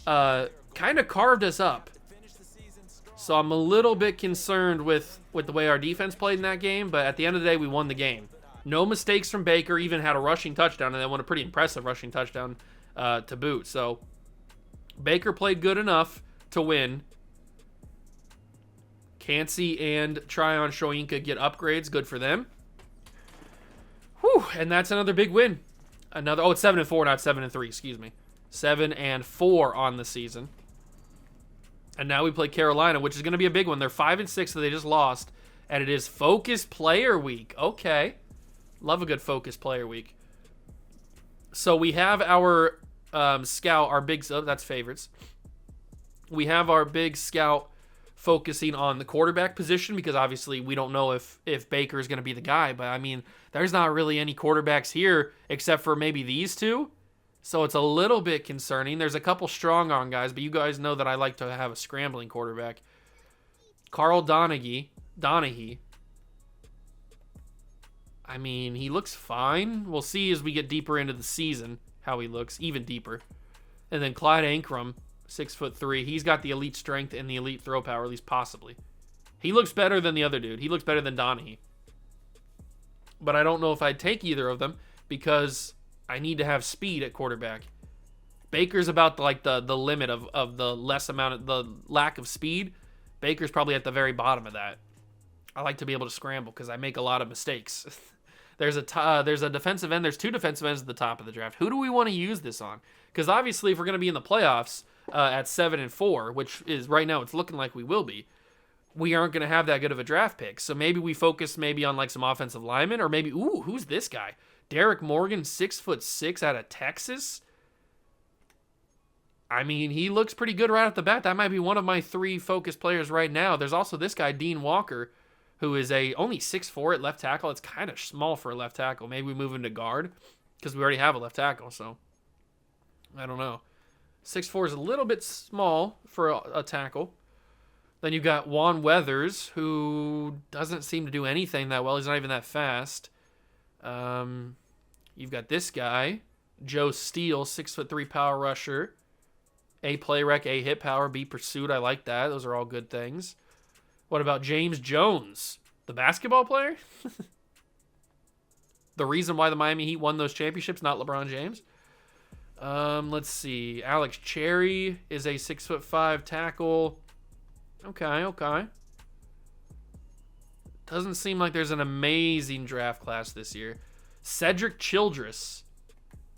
kind of carved us up. So I'm a little bit concerned with the way our defense played in that game, but at the end of the day, we won the game. No mistakes from Baker, even had a rushing touchdown, and then won a pretty impressive rushing touchdown to boot. So Baker played good enough to win. Cansey and Tryon Shoyinka get upgrades, good for them. Whew, and that's another big win. It's 7-4, not 7-3, excuse me. 7-4 on the season. And now we play Carolina, which is going to be a big one. They're 5-6, so they just lost. And it is Focus Player Week. Okay. Love a good Focus Player Week. So we have our scout, our big... Oh, that's favorites. We have our big scout focusing on the quarterback position because obviously we don't know if Baker is going to be the guy. But, I mean, there's not really any quarterbacks here except for maybe these two. So it's a little bit concerning. There's a couple strong arm guys, but you guys know that I like to have a scrambling quarterback. Carl Donaghy. I mean, he looks fine. We'll see as we get deeper into the season how he looks, even deeper. And then Clyde Ankrum, 6'3". He's got the elite strength and the elite throw power, at least possibly. He looks better than the other dude. He looks better than Donaghy. But I don't know if I'd take either of them because I need to have speed at quarterback. Baker's about the limit of the the lack of speed. Baker's probably at the very bottom of that. I like to be able to scramble because I make a lot of mistakes. There's a defensive end. There's two defensive ends at the top of the draft. Who do we want to use this on? Because obviously, if we're going to be in the playoffs at 7-4, which is right now, it's looking like we will be. We aren't going to have that good of a draft pick. So maybe we focus maybe on like some offensive linemen, or maybe who's this guy? Derek Morgan, 6'6" out of Texas. I mean, he looks pretty good right off the bat. That might be one of my 3 focus players right now. There's also this guy, Dean Walker, who is only 6'4" at left tackle. It's kind of small for a left tackle. Maybe we move him to guard because we already have a left tackle. So I don't know. 6'4" is a little bit small for a tackle. Then you've got Juan Weathers, who doesn't seem to do anything that well. He's not even that fast. You've got this guy, Joe Steele, 6'3" power rusher. A play rec, A hit power, B pursuit. I like that. Those are all good things. What about James Jones, the basketball player? The reason why the Miami Heat won those championships, not LeBron James. Let's see. Alex Cherry is a 6'5" tackle. Okay. Doesn't seem like there's an amazing draft class this year. Cedric Childress.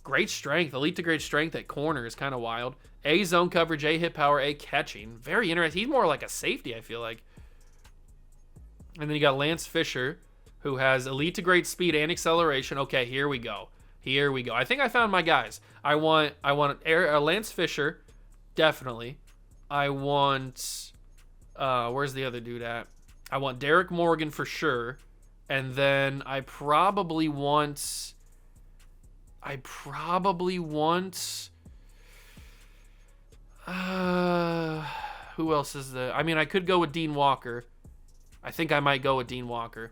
Great strength. Elite to great strength at corner is kind of wild. A zone coverage, A hit power, A catching. Very interesting. He's more like a safety, I feel like. And then you got Lance Fisher, who has elite to great speed and acceleration. Okay, here we go. Here we go. I think I found my guys. I want Lance Fisher, definitely. I want where's the other dude at? I want Derek Morgan for sure. And then I probably want who else is there? I mean, I could go with Dean Walker. I think I might go with Dean Walker.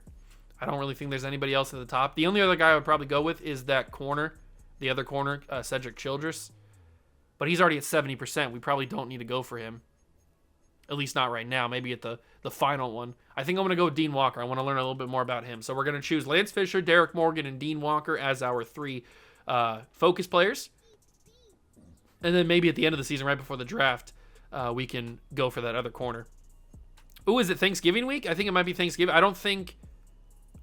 I don't really think there's anybody else at the top. The only other guy I would probably go with is that corner, the other corner, Cedric Childress. But he's already at 70%. We probably don't need to go for him. At least not right now. Maybe at the final one. I think I'm going to go with Dean Walker. I want to learn a little bit more about him. So we're going to choose Lance Fisher, Derek Morgan, and Dean Walker as our 3 focus players. And then maybe at the end of the season, right before the draft, we can go for that other corner. Ooh, is it Thanksgiving week? I think it might be Thanksgiving. I don't think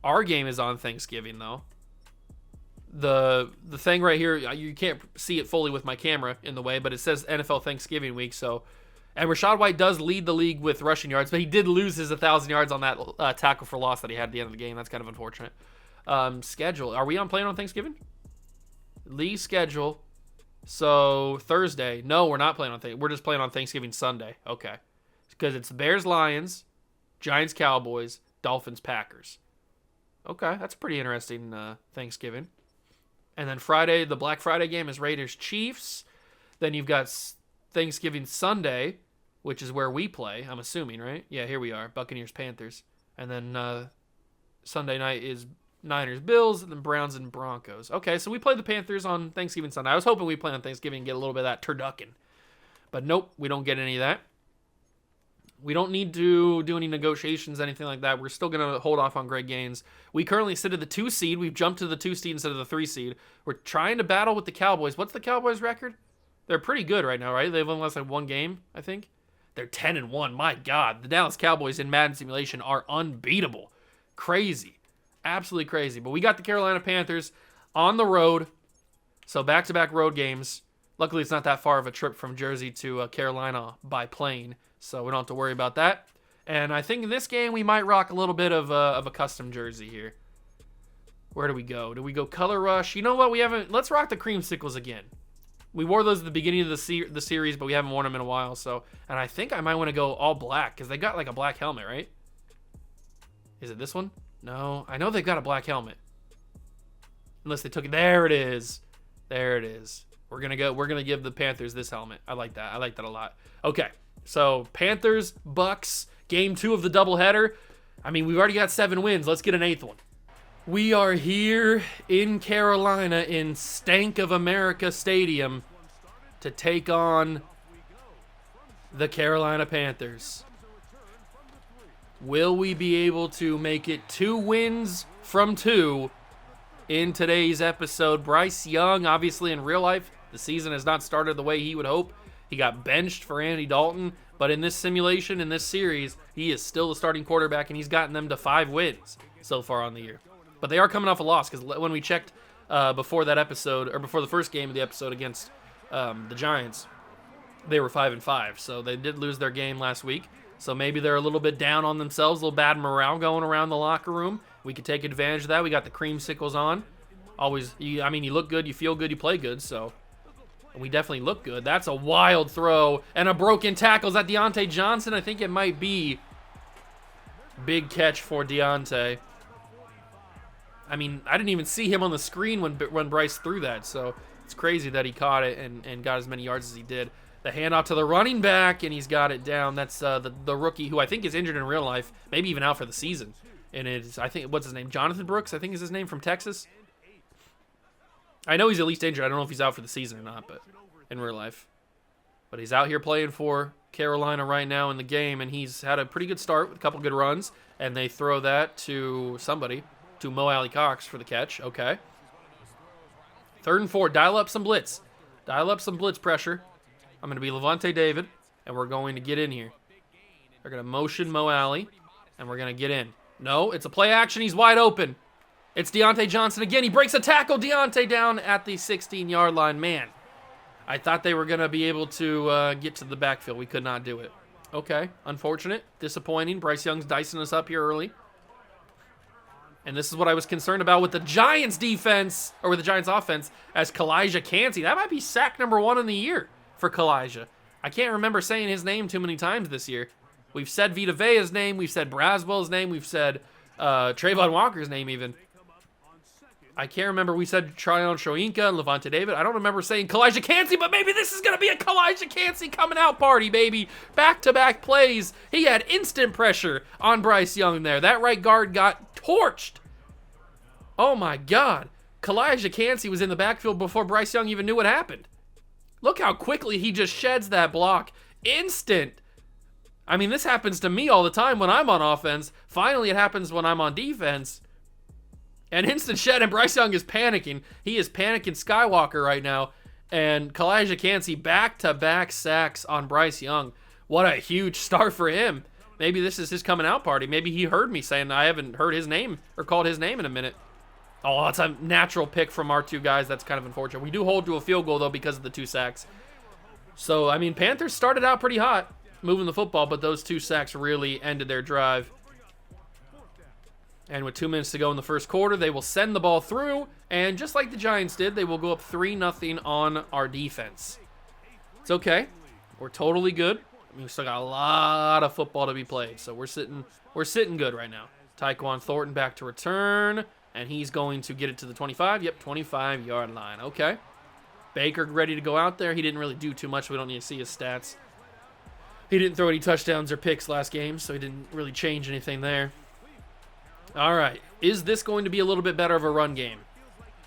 our game is on Thanksgiving, though. The thing right here, you can't see it fully with my camera in the way, but it says NFL Thanksgiving week. So, and Rachaad White does lead the league with rushing yards, but he did lose his 1,000 yards on that tackle for loss that he had at the end of the game. That's kind of unfortunate. Schedule. Are we playing on Thanksgiving? League schedule. So, Thursday. No, we're not playing on Thanksgiving. We're just playing on Thanksgiving Sunday. Okay. Because it's Bears-Lions, Giants-Cowboys, Dolphins-Packers. Okay, that's a pretty interesting Thanksgiving. And then Friday, the Black Friday game is Raiders-Chiefs. Then you've got Thanksgiving Sunday, which is where we play, I'm assuming, right? Yeah, here we are, Buccaneers-Panthers. And then Sunday night is Niners-Bills, and then Browns and Broncos. Okay, so we play the Panthers on Thanksgiving Sunday. I was hoping we'd play on Thanksgiving and get a little bit of that turducken. But nope, we don't get any of that. We don't need to do any negotiations, anything like that. We're still going to hold off on Greg Gaines. We currently sit at the 2 seed. We've jumped to the 2 seed instead of the 3 seed. We're trying to battle with the Cowboys. What's the Cowboys' record? They're pretty good right now, right? They've only lost like 1 game, I think. They're 10-1. My God, the Dallas Cowboys in Madden Simulation are unbeatable. Crazy. Absolutely crazy. But we got the Carolina Panthers on the road. So back-to-back road games. Luckily, it's not that far of a trip from Jersey to Carolina by plane. So we don't have to worry about that. And I think in this game, we might rock a little bit of a custom jersey here. Where do we go? Do we go Color Rush? You know what? We haven't. Let's rock the creamsicles again. We wore those at the beginning of the series, but we haven't worn them in a while. So, and I think I might want to go all black because they got like a black helmet, right? Is it this one? No, I know they've got a black helmet. Unless they took it. There it is. There it is. We're gonna give the Panthers this helmet. I like that. I like that a lot. Okay. So, Panthers, Bucks, game 2 of the doubleheader. I mean, we've already got 7 wins. Let's get an 8th one. We are here in Carolina in Stank of America Stadium to take on the Carolina Panthers. Will we be able to make it 2 wins from 2 in today's episode? Bryce Young, obviously in real life, the season has not started the way he would hope. He got benched for Andy Dalton, but in this simulation, in this series, he is still the starting quarterback, and he's gotten them to 5 wins so far on the year. But they are coming off a loss, because when we checked before that episode, or before the first game of the episode against the Giants, they were 5-5, so they did lose their game last week. So maybe they're a little bit down on themselves, a little bad morale going around the locker room. We could take advantage of that. We got the creamsicles on. Always, you look good, you feel good, you play good, so... We definitely look good. That's a wild throw. And a broken tackle. Is that Deontay Johnson? I think it might be. Big catch for Deontay. I mean, I didn't even see him on the screen when Bryce threw that. So it's crazy that he caught it and got as many yards as he did. The handoff to the running back, and he's got it down. That's the rookie who I think is injured in real life. Maybe even out for the season. And it's, I think, what's his name? Jonathan Brooks, I think is his name, from Texas. I know he's at least injured. I don't know if he's out for the season or not, but in real life. But he's out here playing for Carolina right now in the game, and he's had a pretty good start with a couple good runs. And they throw that to somebody, to Mo Alley Cox for the catch. Okay. 3rd and 4. Dial up some blitz. Dial up some blitz pressure. I'm going to be Levante David, and we're going to get in here. They're going to motion Mo Alley, and we're going to get in. No, it's a play action. He's wide open. It's Deontay Johnson again. He breaks a tackle. Deontay down at the 16-yard line. Man, I thought they were going to be able to get to the backfield. We could not do it. Okay, unfortunate. Disappointing. Bryce Young's dicing us up here early. And this is what I was concerned about with the Giants defense, or with the Giants offense, as Kalijah Cansey. That might be sack number 1 in the year for Kalijah. I can't remember saying his name too many times this year. We've said Vita Vea's name, we've said Braswell's name, we've said Trayvon Walker's name even. I can't remember, we said Tryon Shoyinka and Levante David. I don't remember saying Kalijah Cansey, but maybe this is going to be a Kalijah Cansey coming out party, baby. Back-to-back plays. He had instant pressure on Bryce Young there. That right guard got torched. Oh my God. Kalijah Cansey was in the backfield before Bryce Young even knew what happened. Look how quickly he just sheds that block. Instant. I mean, this happens to me all the time when I'm on offense. Finally, it happens when I'm on defense. And instant shed, and Bryce Young is panicking. He is panicking Skywalker right now. And Kalijah Cansey back-to-back sacks on Bryce Young. What a huge start for him. Maybe this is his coming out party. Maybe he heard me saying I haven't heard his name or called his name in a minute. Oh, that's a natural pick from our two guys. That's kind of unfortunate. We do hold to a field goal, though, because of the 2 sacks. So, I mean, Panthers started out pretty hot moving the football, but those 2 sacks really ended their drive. And with 2 minutes to go in the first quarter, they will send the ball through. And just like the Giants did, they will go up 3-0 on our defense. It's okay. We're totally good. I mean, we still got a lot of football to be played. So we're sitting good right now. Tyquan Thornton back to return. And he's going to get it to the 25. Yep, 25-yard line. Okay. Baker ready to go out there. He didn't really do too much. We don't need to see his stats. He didn't throw any touchdowns or picks last game, so he didn't really change anything there. All right. Is this going to be a little bit better of a run game?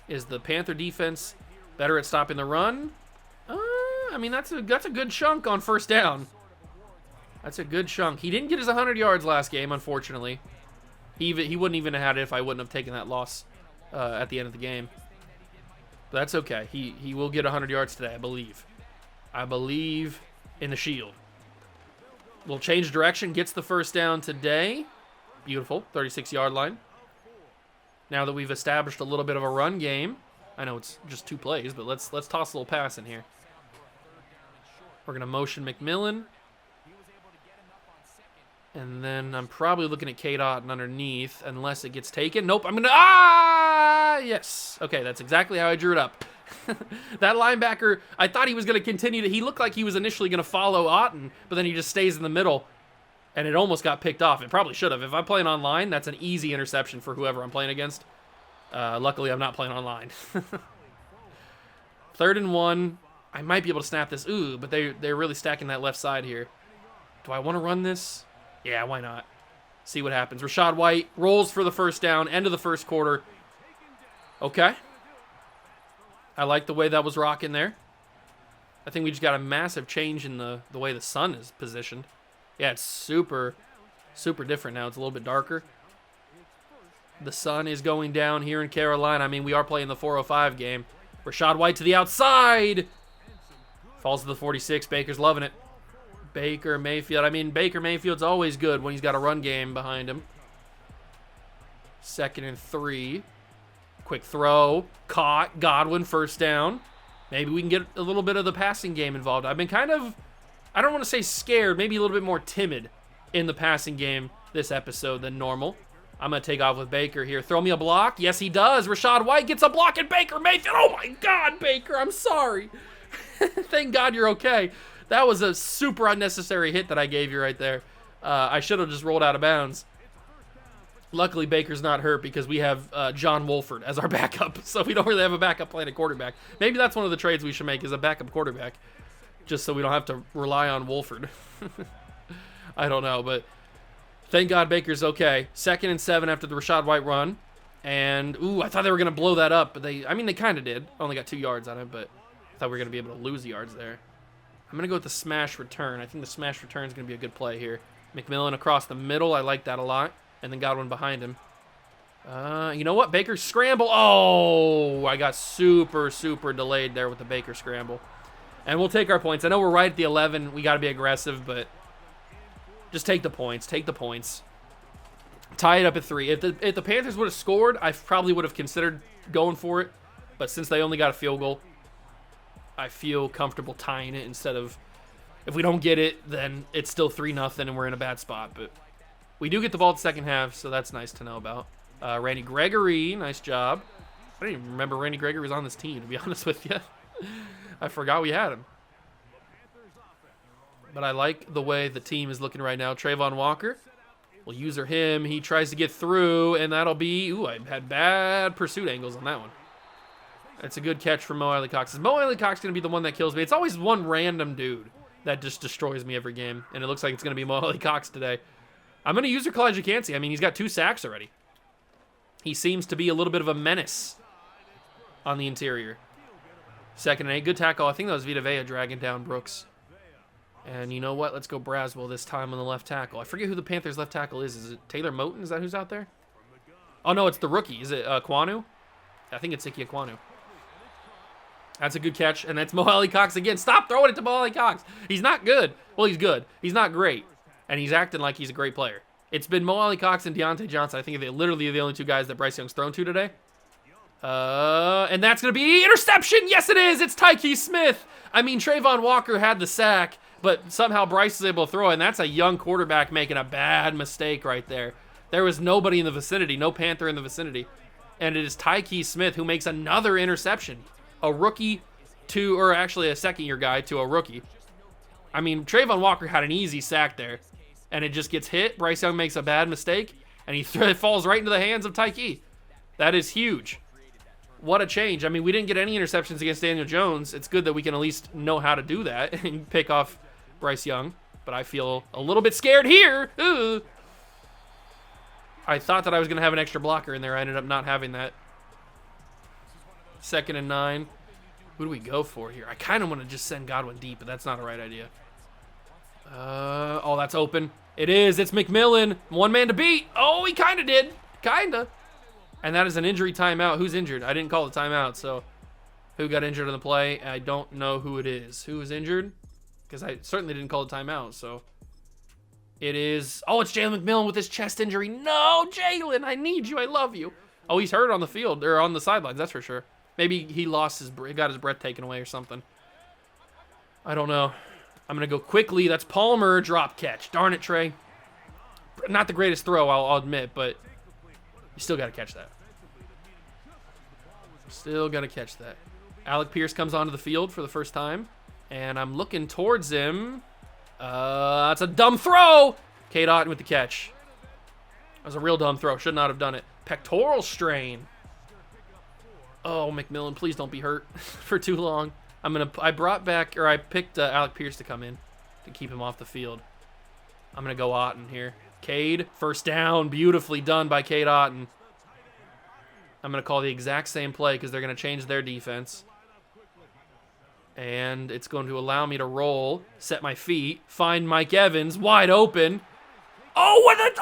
Is the Panther defense better at stopping the run? I mean, that's a good chunk on first down. That's a good chunk. He didn't get his 100 yards last game, unfortunately. He wouldn't even have had it if I wouldn't have taken that loss at the end of the game. But that's okay. He will get 100 yards today, I believe. I believe in the Shield. Will change direction, gets the first down today. Beautiful, 36-yard line. Now that we've established a little bit of a run game, I know it's just 2 plays, but let's toss a little pass in here. We're going to motion McMillan. And then I'm probably looking at K-Dot underneath, unless it gets taken. Nope, I'm going to... Yes. Okay, that's exactly how I drew it up. That linebacker, I thought he was going to continue to... He looked like he was initially going to follow Otten, but then he just stays in the middle. And it almost got picked off. It probably should have. If I'm playing online, that's an easy interception for whoever I'm playing against. Luckily, I'm not playing online. 3rd and 1. I might be able to snap this. Ooh, but they're really stacking that left side here. Do I want to run this? Yeah, why not? See what happens. Rachaad White rolls for the first down. End of the first quarter. Okay. I like the way that was rocking there. I think we just got a massive change in the way the sun is positioned. Yeah, it's super, super different now. It's a little bit darker. The sun is going down here in Carolina. I mean, we are playing the 4:05 game. Rachaad White to the outside. Falls to the 46. Baker's loving it. Baker Mayfield. I mean, Baker Mayfield's always good when he's got a run game behind him. 2nd and 3. Quick throw. Caught. Godwin, first down. Maybe we can get a little bit of the passing game involved. I've been kind of... I don't want to say scared, maybe a little bit more timid in the passing game this episode than normal. I'm going to take off with Baker here. Throw me a block. Yes, he does. Rachaad White gets a block, and Baker Mayfield. Oh, my God, Baker, I'm sorry. Thank God you're okay. That was a super unnecessary hit that I gave you right there. I should have just rolled out of bounds. Luckily, Baker's not hurt because we have John Wolford as our backup, so we don't really have a backup playing a quarterback. Maybe that's one of the trades we should make is a backup quarterback, just so we don't have to rely on Wolford. I don't know, but thank God Baker's okay. 2nd and 7 after the Rachaad White run. And, ooh, I thought they were going to blow that up, but they kind of did. Only got 2 yards on it, but I thought we were going to be able to lose yards there. I'm going to go with the smash return. I think the smash return is going to be a good play here. McMillan across the middle. I like that a lot. And then Godwin behind him. You know what? Baker scramble. Oh, I got super, super delayed there with the Baker scramble. And we'll take our points. I know we're right at the 11. We got to be aggressive, but just take the points. Take the points. Tie it up at 3. If the Panthers would have scored, I probably would have considered going for it. But since they only got a field goal, I feel comfortable tying it instead of, if we don't get it, then it's still 3-0 and we're in a bad spot. But we do get the ball at the second half, so that's nice to know about. Randy Gregory, nice job. I didn't even remember Randy Gregory was on this team, to be honest with you. I forgot we had him. But I like the way the team is looking right now. Trayvon Walker, we'll user him. He tries to get through, and that'll be... Ooh, I had bad pursuit angles on that one. It's a good catch from Mo Alley Cox. Is Mo Alley Cox going to be the one that kills me? It's always one random dude that just destroys me every game, and it looks like it's going to be Mo Alley Cox today. I'm going to use Kalijah Cansey. I mean, he's got 2 sacks already. He seems to be a little bit of a menace on the interior. 2nd and 8. Good tackle. I think that was Vita Vea dragging down Brooks. And you know what? Let's go Braswell this time on the left tackle. I forget who the Panthers left tackle is. Is it Taylor Moton? Is that who's out there? Oh, no, it's the rookie. Is it Kwanu? I think it's Ike Kwanu. That's a good catch, and that's Mo Alley Cox again. Stop throwing it to Mo Alley Cox. He's not good. Well, he's good. He's not great, and he's acting like he's a great player. It's been Mo Alley Cox and Deontay Johnson. I think they're literally the only 2 guys that Bryce Young's thrown to today. And that's going to be interception. Yes, it is. It's Tyke Smith. I mean, Trayvon Walker had the sack, but somehow Bryce was able to throw it, and that's a young quarterback making a bad mistake right there. There was nobody in the vicinity, no Panther in the vicinity, and it is Tyke Smith who makes another interception. A rookie to, or actually a second-year guy to a rookie. I mean, Trayvon Walker had an easy sack there, and it just gets hit. Bryce Young makes a bad mistake, and he falls right into the hands of Tyke. That is huge. What a change. I mean, we didn't get any interceptions against Daniel Jones. It's good that we can at least know how to do that and pick off Bryce Young, but I feel a little bit scared here. Ooh. I thought that I was going to have an extra blocker in there. I ended up not having that. 2nd and 9. Who do we go for here? I kind of want to just send Godwin deep, but that's not a right idea. Oh, that's open. It is. It's McMillan. 1 man to beat. Oh, he kind of did. Kind of. And that is an injury timeout. Who's injured? I didn't call the timeout, so who got injured in the play? I don't know who it is. Who is injured? Because I certainly didn't call the timeout, so it is... Oh, it's Jalen McMillan with his chest injury. No, Jalen, I need you. I love you. Oh, he's hurt on the field, or on the sidelines, that's for sure. Maybe he got his breath taken away or something. I don't know. I'm going to go quickly. That's Palmer, drop catch. Darn it, Trey. Not the greatest throw, I'll admit, but you still got to catch that. Still got to catch that. Alec Pierce comes onto the field for the first time, and I'm looking towards him. That's a dumb throw. Cade Otton with the catch. That was a real dumb throw. Should not have done it. Pectoral strain. Oh, McMillan, please don't be hurt for too long. I picked Alec Pierce to come in to keep him off the field. I'm gonna go Otton here. Cade, first down, beautifully done by Cade Otton. I'm gonna call the exact same play because they're gonna change their defense. And it's going to allow me to roll, set my feet, find Mike Evans wide open. Oh, what a...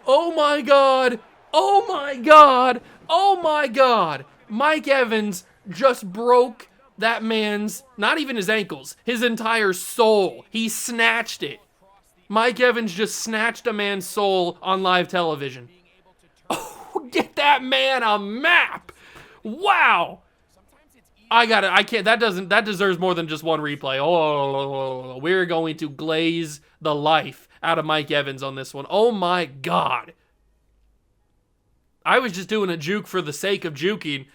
Oh my God. Oh my God. Oh my God. Mike Evans just broke that man's, not even his ankles, his entire soul. He snatched it. Mike Evans just snatched a man's soul on live television. Oh, get that man a map. Wow. That deserves more than just one replay. Oh, we're going to glaze the life out of Mike Evans on this one. Oh my God. I was just doing a juke for the sake of juking.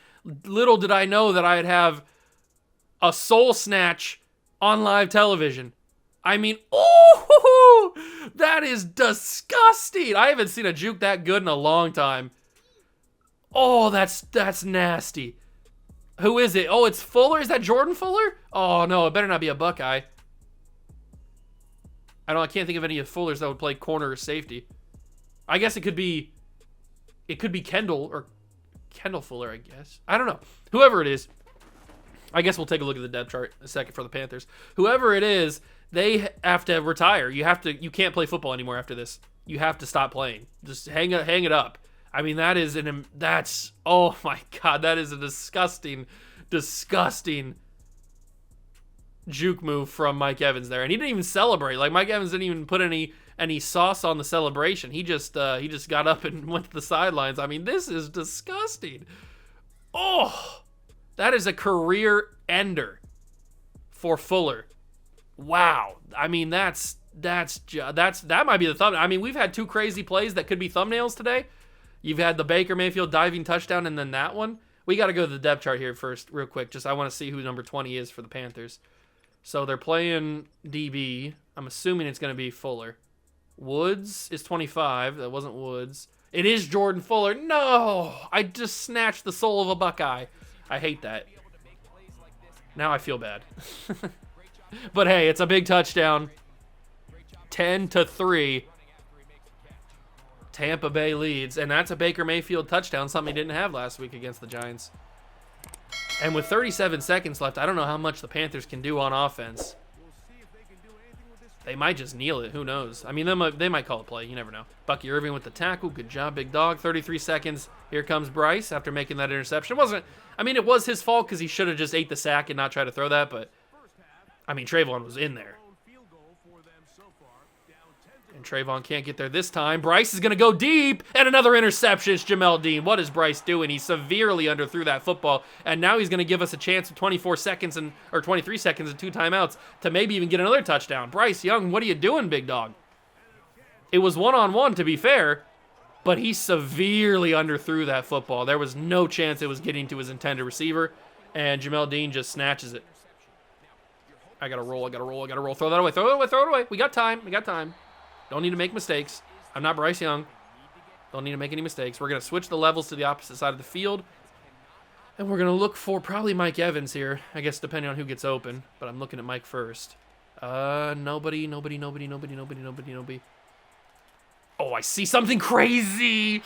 Little did I know that I'd have a soul snatch on live television. I mean, oh, that is disgusting. I haven't seen a juke that good in a long time. Oh, that's nasty. Who is it? Oh, it's Fuller? Is that Jordan Fuller? Oh, no, it better not be a Buckeye. I can't think of any of Fullers that would play corner or safety. I guess it could be Kendall or Kendall Fuller, I guess. I don't know. Whoever it is, I guess we'll take a look at the depth chart in a second for the Panthers. Whoever it is, they have to retire. You can't play football anymore after this. You have to stop playing. Just hang it up. I mean, oh my God, that is a disgusting, disgusting juke move from Mike Evans there. And he didn't even celebrate. Like, Mike Evans didn't even put any sauce on the celebration. He just got up and went to the sidelines. I mean, this is disgusting. Oh, that is a career ender for Fuller. Wow. I mean, that's that might be the thumbnail. I mean, we've had 2 crazy plays that could be thumbnails today. You've had the Baker Mayfield diving touchdown and then that one. We got to go to the depth chart here first, real quick. Just I want to see who number 20 is for the Panthers. So they're playing DB. I'm assuming it's going to be Fuller. Woods is 25. That wasn't Woods. It is Jordan Fuller. No! I just snatched the soul of a Buckeye. I hate that. Now I feel bad. But hey, it's a big touchdown. 10-3. Tampa Bay leads, and that's a Baker Mayfield touchdown, something he didn't have last week against the Giants. And with 37 seconds left, I don't know how much the Panthers can do on offense. They might just kneel it. Who knows? I mean, they might call a play. You never know. Bucky Irving with the tackle. Good job, big dog. 33 seconds. Here comes Bryce after making that interception. It was his fault because he should have just ate the sack and not tried to throw that, but, I mean, Trayvon was in there. And Trayvon can't get there this time. Bryce is going to go deep, and another interception. It's Jamel Dean. What is Bryce doing? He severely underthrew that football, and now he's going to give us a chance of 24 seconds or 23 seconds and 2 timeouts to maybe even get another touchdown. Bryce Young, what are you doing, big dog? It was one-on-one, to be fair, but he severely underthrew that football. There was no chance it was getting to his intended receiver, and Jamel Dean just snatches it. I got to roll. Throw that away. We got time. Don't need to make mistakes. I'm not Bryce Young. Don't need to make any mistakes. We're going to switch the levels to the opposite side of the field. And we're going to look for probably Mike Evans here. I guess depending on who gets open. But I'm looking at Mike first. Nobody. Oh, I see something crazy.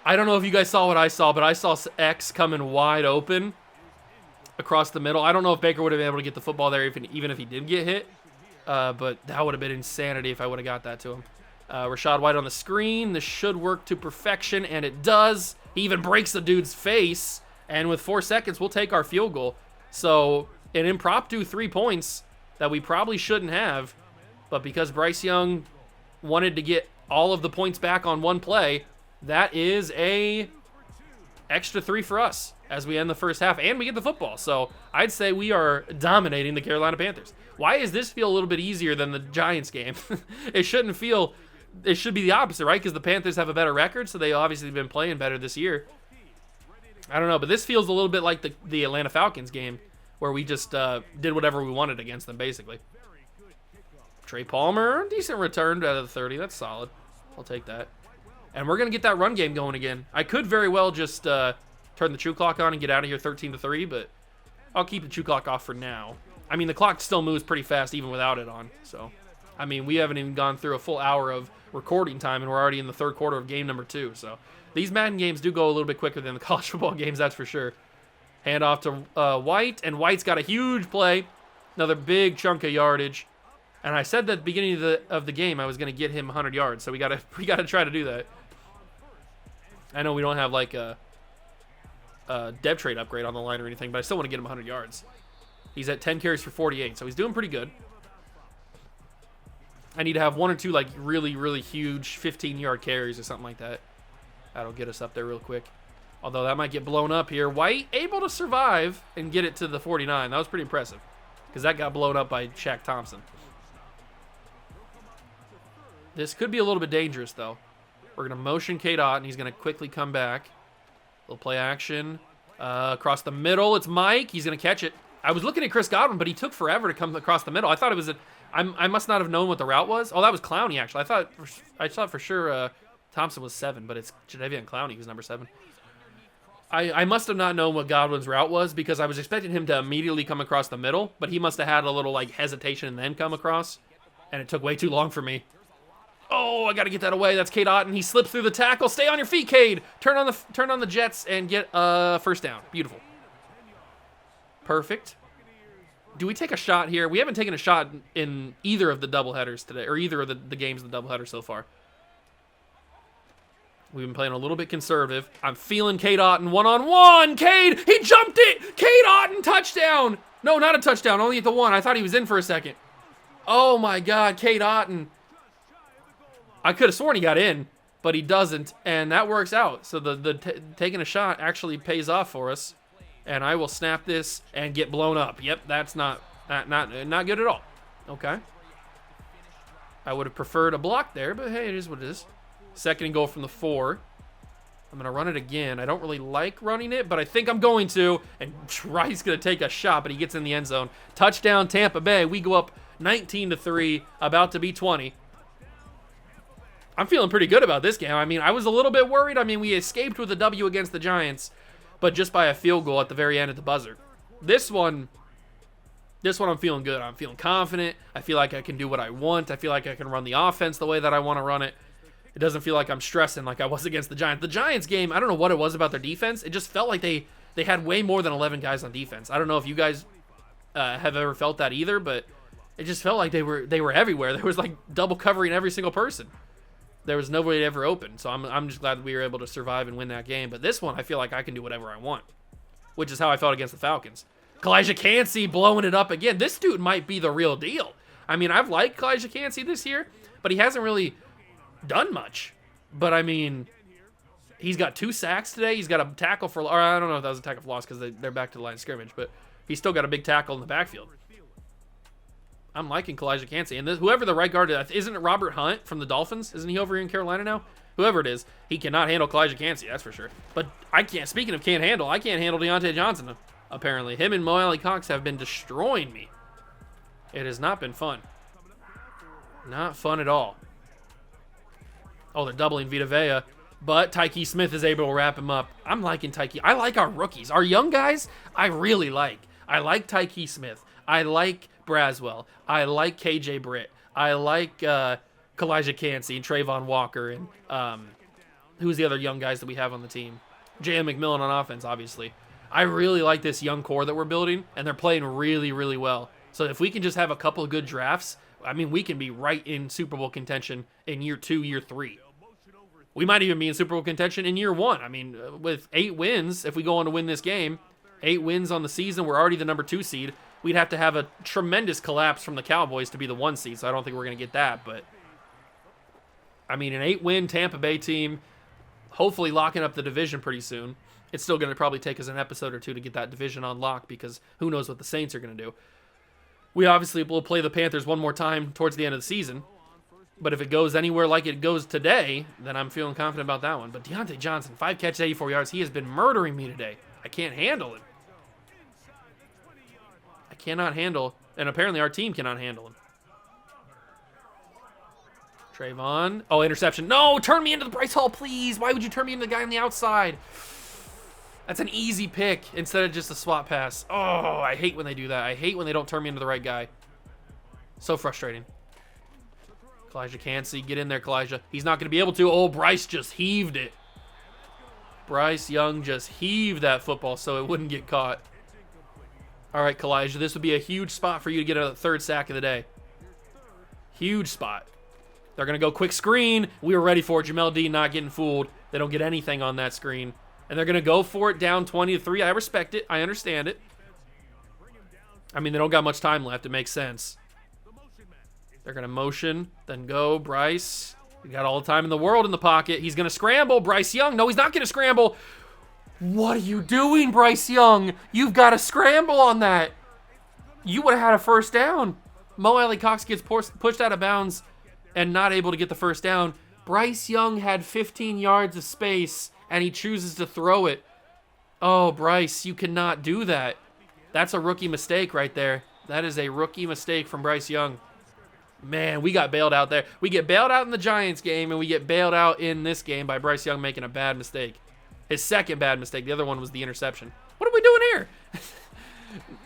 I don't know if you guys saw what I saw, but I saw X coming wide open across the middle. I don't know if Baker would have been able to get the football there even if he did get hit. But that would have been insanity if I would have got that to him. Rachaad White on the screen. This should work to perfection, and it does. He even breaks the dude's face, and with 4 seconds, we'll take our field goal. So an impromptu 3 points that we probably shouldn't have, but because Bryce Young wanted to get all of the points back on one play, that is a extra 3 for us as we end the first half, and we get the football. So I'd say we are dominating the Carolina Panthers. Why does this feel a little bit easier than the Giants game? It should be the opposite, right? Because the Panthers have a better record, so they obviously have been playing better this year. I don't know, but this feels a little bit like the Atlanta Falcons game, where we just did whatever we wanted against them, basically. Trey Palmer, decent return out of the 30. That's solid. I'll take that. And we're going to get that run game going again. I could very well just turn the chew clock on and get out of here 13-3, but I'll keep the chew clock off for now. I mean, the clock still moves pretty fast even without it on. So, I mean, we haven't even gone through a full hour of recording time, and we're already in the third quarter of game number 2. So, these Madden games do go a little bit quicker than the college football games, that's for sure. Hand off to White, and White's got a huge play. Another big chunk of yardage. And I said that at the beginning of the game I was going to get him 100 yards, so we got to try to do that. I know we don't have like a depth trade upgrade on the line or anything, but I still want to get him 100 yards. He's at 10 carries for 48, so he's doing pretty good. I need to have 1 or 2 like really, really huge 15-yard carries or something like that. That'll get us up there real quick. Although that might get blown up here. White able to survive and get it to the 49. That was pretty impressive because that got blown up by Shaq Thompson. This could be a little bit dangerous, though. We're going to motion K-Dot, and he's going to quickly come back. Little play action. Across the middle, it's Mike. He's going to catch it. I was looking at Chris Godwin, but he took forever to come across the middle. I thought it was I must not have known what the route was. Oh, that was Clowney, actually. I thought for sure Thompson was 7, but it's Jadeveon Clowney who's number 7. I must have not known what Godwin's route was because I was expecting him to immediately come across the middle, but he must have had a little like hesitation and then come across, and it took way too long for me. Oh, I got to get that away. That's Cade Otton. He slipped through the tackle. Stay on your feet, Cade. Turn on the jets and get first down. Beautiful. Perfect. Do we take a shot here? We haven't taken a shot in either of the doubleheaders today, or either of the games of the doubleheader so far. We've been playing a little bit conservative. I'm feeling Cade Otton one-on-one. Cade, he jumped it. Cade Otton, touchdown. No, not a touchdown, only at the 1. I thought he was in for a second. Oh, my God, Cade Otton. I could have sworn he got in, but he doesn't, and that works out. So the taking a shot actually pays off for us, and I will snap this and get blown up. Yep, that's not good at all. Okay. I would have preferred a block there, but hey, it is what it is. 2nd and goal from the 4. I'm going to run it again. I don't really like running it, but I think I'm going to. And Rice's going to take a shot, but he gets in the end zone. Touchdown, Tampa Bay. We go up 19-3, about to be 20. I'm feeling pretty good about this game. I mean, I was a little bit worried. I mean, we escaped with a W against the Giants, but just by a field goal at the very end at the buzzer. This one I'm feeling good. I'm feeling confident. I feel like I can do what I want. I feel like I can run the offense the way that I want to run it. It doesn't feel like I'm stressing like I was against the Giants. The Giants game, I don't know what it was about their defense. It just felt like they had way more than 11 guys on defense. I don't know if you guys have ever felt that either, but it just felt like they were everywhere. There was like double covering every single person. There was nobody ever open. So I'm just glad that we were able to survive and win that game. But this one, I feel like I can do whatever I want, which is how I felt against the Falcons. Kalijah Cansey blowing it up again. This dude might be the real deal. I mean, I've liked Kalijah Cansey this year, but he hasn't really done much. But I mean, he's got 2 sacks today. He's got a tackle for, or I don't know if that was a tackle for loss because they're back to the line of scrimmage, but he's still got a big tackle in the backfield. I'm liking Kalijah Cansey. And whoever the right guard is, isn't it Robert Hunt from the Dolphins? Isn't he over here in Carolina now? Whoever it is, he cannot handle Kalijah Cansey, that's for sure. But I can't, speaking of can't handle, I can't handle Deontay Johnson, apparently. Him and Mo Alley-Cox have been destroying me. It has not been fun. Not fun at all. Oh, they're doubling Vita Vea, but Tyke Smith is able to wrap him up. I'm liking Tyke. I like our rookies. Our young guys, I really like. I like Tyke Smith. I like Braswell. I like KJ Britt. I like Kalijah Cansey and Trayvon Walker and who's the other young guys that we have on the team? J.M. McMillan on offense, obviously. I really like this young core that we're building, and they're playing really, really well. So if we can just have a couple of good drafts, I mean, we can be right in Super Bowl contention in year 2, year 3. We might even be in Super Bowl contention in year 1. I mean, with 8 wins, if we go on to win this game, 8 wins on the season, we're already the number 2 seed. We'd have to have a tremendous collapse from the Cowboys to be the 1 seed, so I don't think we're going to get that. But, I mean, an 8-win Tampa Bay team, hopefully locking up the division pretty soon. It's still going to probably take us an episode or 2 to get that division on lock because who knows what the Saints are going to do. We obviously will play the Panthers one more time towards the end of the season. But if it goes anywhere like it goes today, then I'm feeling confident about that one. But Deontay Johnson, 5 catches, 84 yards. He has been murdering me today. I can't handle it. I cannot handle, and apparently our team cannot handle him. Trayvon. Oh, interception. No, turn me into the Bryce Hall, please. Why would you turn me into the guy on the outside? That's an easy pick instead of just a swap pass. Oh, I hate when they do that. I hate when they don't turn me into the right guy. So frustrating. Kalijah Cansey, get in there, Kalijah. He's not going to be able to. Oh, Bryce just heaved it. Bryce Young just heaved that football so it wouldn't get caught. All right, Kalijah, this would be a huge spot for you to get a 3rd sack of the day. Huge spot. They're going to go quick screen. We were ready for it. Jamel Dean not getting fooled. They don't get anything on that screen. And they're going to go for it down 20-3. I respect it. I understand it. I mean, they don't got much time left. It makes sense. They're going to motion, then go. Bryce, he got all the time in the world in the pocket. He's going to scramble. Bryce Young. No, he's not going to scramble. What are you doing, Bryce Young? You've got to scramble on that. You would have had a 1st down. Mo Alley-Cox gets pushed out of bounds and not able to get the 1st down. Bryce Young had 15 yards of space, and he chooses to throw it. Oh, Bryce, you cannot do that. That's a rookie mistake right there. That is a rookie mistake from Bryce Young. Man, we got bailed out there. We get bailed out in the Giants game, and we get bailed out in this game by Bryce Young making a bad mistake. His 2nd bad mistake. The other one was the interception. What are we doing here?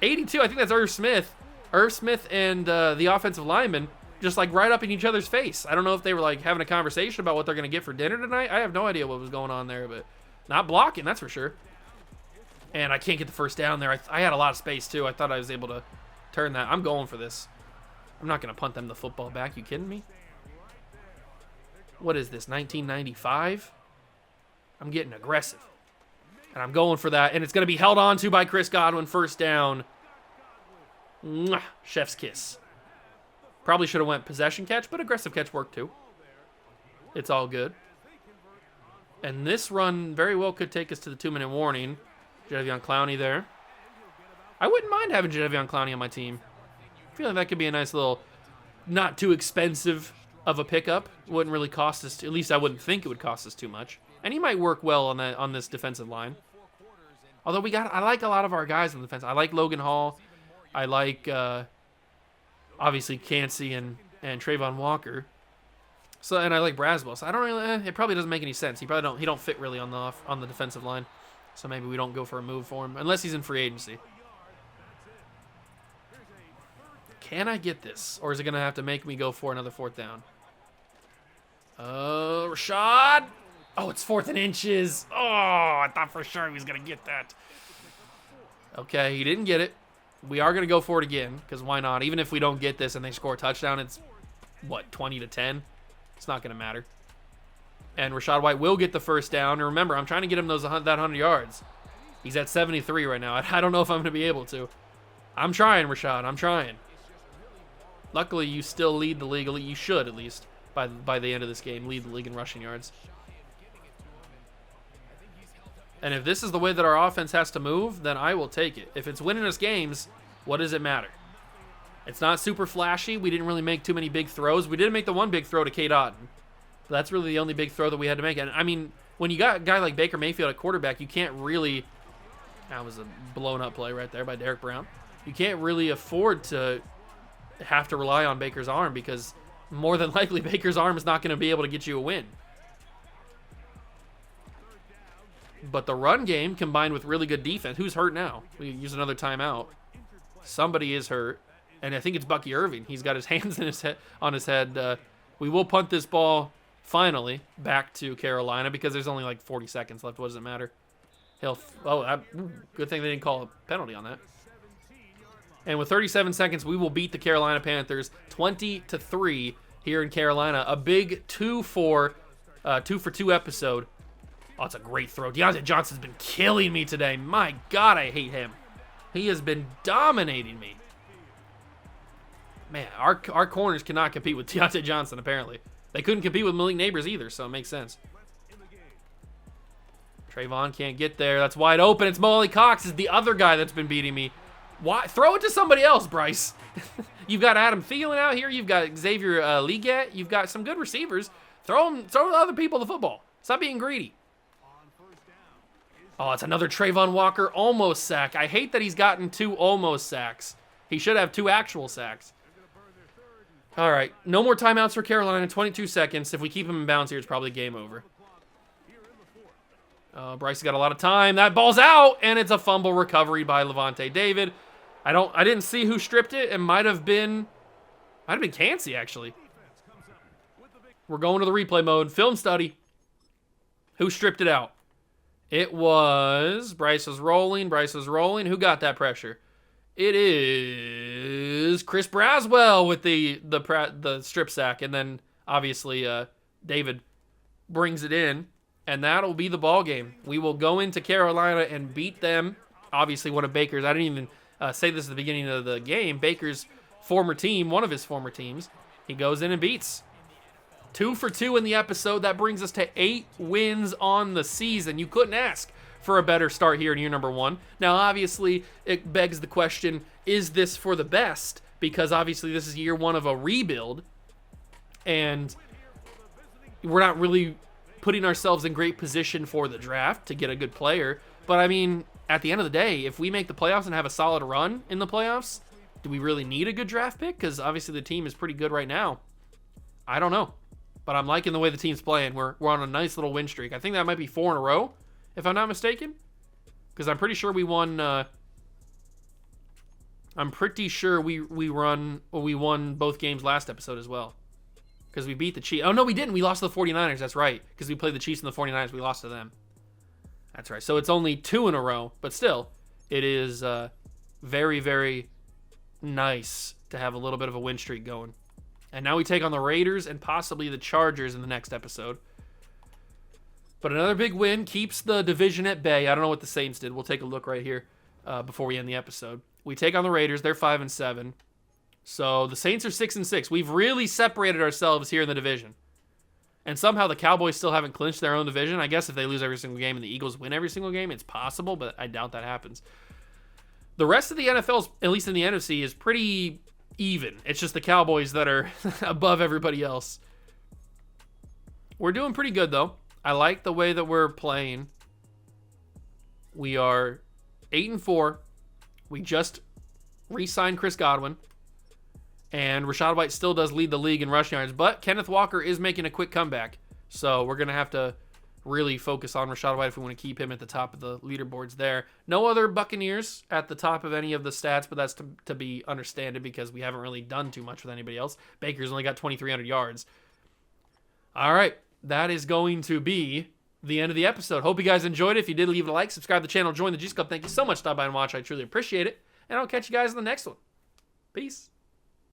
82, I think that's Irv Smith. Irv Smith and the offensive lineman just like right up in each other's face. I don't know if they were like having a conversation about what they're going to get for dinner tonight. I have no idea what was going on there, but not blocking, that's for sure. And I can't get the 1st down there. I had a lot of space, too. I thought I was able to turn that. I'm going for this. I'm not going to punt them the football back. You kidding me? What is this, 1995? I'm getting aggressive. And I'm going for that. And it's going to be held on to by Chris Godwin. 1st down. Mwah, chef's kiss. Probably should have went possession catch, but aggressive catch worked too. It's all good. And this run very well could take us to the 2-minute warning. Jadeveon Clowney there. I wouldn't mind having Jadeveon Clowney on my team. I feel like that could be a nice little, not too expensive of a pickup. Wouldn't really cost us, at least I wouldn't think it would cost us too much. And he might work well on this defensive line. Although I like a lot of our guys on the defense. I like Logan Hall. I like, obviously, Cansey and Trayvon Walker. So, and I like Braswell. So I don't really, it probably doesn't make any sense. He don't fit really on the defensive line. So maybe we don't go for a move for him, unless he's in free agency. Can I get this? Or is it going to have to make me go for another 4th down? Rashad. Oh, it's 4th and inches. Oh, I thought for sure he was going to get that. Okay, he didn't get it. We are going to go for it again, because why not? Even if we don't get this and they score a touchdown, it's, what, 20-10? It's not going to matter. And Rachaad White will get the 1st down. And remember, I'm trying to get him that 100 yards. He's at 73 right now. I don't know if I'm going to be able to. I'm trying, Rashad. I'm trying. Luckily, you still lead the league. You should, at least, by the end of this game, lead the league in rushing yards. And if this is the way that our offense has to move, then I will take it. If it's winning us games, what does it matter? It's not super flashy. We didn't really make too many big throws. We did make the one big throw to Kate Otten. But that's really the only big throw that we had to make. And, I mean, when you got a guy like Baker Mayfield at quarterback, you can't really... That was a blown-up play right there by Derek Brown. You can't really afford to have to rely on Baker's arm, because more than likely Baker's arm is not going to be able to get you a win. But the run game combined with really good defense. Who's hurt now? We use another timeout. Somebody is hurt, and I think it's Bucky Irving. He's got his hands on his head. We will punt this ball finally back to Carolina, because there's only like 40 seconds left. What does it matter? Good thing they didn't call a penalty on that. And with 37 seconds, we will beat the Carolina Panthers 20-3 here in Carolina. A big 2-for-2 episode. Oh, it's a great throw. Deontay Johnson's been killing me today. My God, I hate him. He has been dominating me. Man, our corners cannot compete with Deontay Johnson, apparently. They couldn't compete with Malik Neighbors either, so it makes sense. Trayvon can't get there. That's wide open. It's Molly Cox is the other guy that's been beating me. Why? Throw it to somebody else, Bryce. You've got Adam Thielen out here. You've got Xavier Legette. You've got some good receivers. Throw other people the football. Stop being greedy. Oh, it's another Trayvon Walker almost sack. I hate that he's gotten 2 almost sacks. He should have 2 actual sacks. All right, no more timeouts for Carolina. 22 seconds. If we keep him in bounds here, it's probably game over. Bryce has got a lot of time. That ball's out, and it's a fumble recovery by Levante David. I didn't see who stripped it. It might have been Cansey, actually. We're going to the replay mode. Film study. Who stripped it out? It was Bryce was rolling. Who got that pressure? It is Chris Braswell with the strip sack, and then obviously David brings it in, and that'll be the ball game. We will go into Carolina and beat them. Obviously, one of Baker's. I didn't even say this at the beginning of the game. Baker's former team, one of his former teams, he goes in and beats. 2 for 2 in the episode. That brings us to 8 wins on the season. You couldn't ask for a better start here in year number 1. Now, obviously, it begs the question, is this for the best? Because obviously this is year 1 of a rebuild, and we're not really putting ourselves in great position for the draft to get a good player. But, I mean, at the end of the day, if we make the playoffs and have a solid run in the playoffs, do we really need a good draft pick? Because obviously the team is pretty good right now. I don't know. But I'm liking the way the team's playing. We're on a nice little win streak. I think that might be 4 in a row, if I'm not mistaken. Because I'm pretty sure we won. I'm pretty sure we won both games last episode as well. Because we beat the Chiefs. Oh, no, we didn't. We lost to the 49ers. That's right. Because we played the Chiefs and the 49ers. We lost to them. That's right. So it's only 2 in a row. But still, it is very, very nice to have a little bit of a win streak going. And now we take on the Raiders and possibly the Chargers in the next episode. But another big win keeps the division at bay. I don't know what the Saints did. We'll take a look right here before we end the episode. We take on the Raiders. They're 5-7. So the Saints are 6-6. We've really separated ourselves here in the division. And somehow the Cowboys still haven't clinched their own division. I guess if they lose every single game and the Eagles win every single game, it's possible, but I doubt that happens. The rest of the NFL, at least in the NFC, is pretty even. It's just the Cowboys that are above everybody else. We're doing pretty good, though. I like the way that we're playing. We are 8-4. We just re-signed Chris Godwin. And Rachaad White still does lead the league in rushing yards. But Kenneth Walker is making a quick comeback. So we're going to have to really focus on Rachaad White if we want to keep him at the top of the leaderboards there. No other Buccaneers at the top of any of the stats, but that's to be understood because we haven't really done too much with anybody else. Baker's only got 2,300 yards. All right, that is going to be the end of the episode. Hope you guys enjoyed it. If you did, leave it a like, subscribe to the channel, join the Juice Club. Thank you so much for stopping by and watch. I truly appreciate it. And I'll catch you guys in the next one. Peace.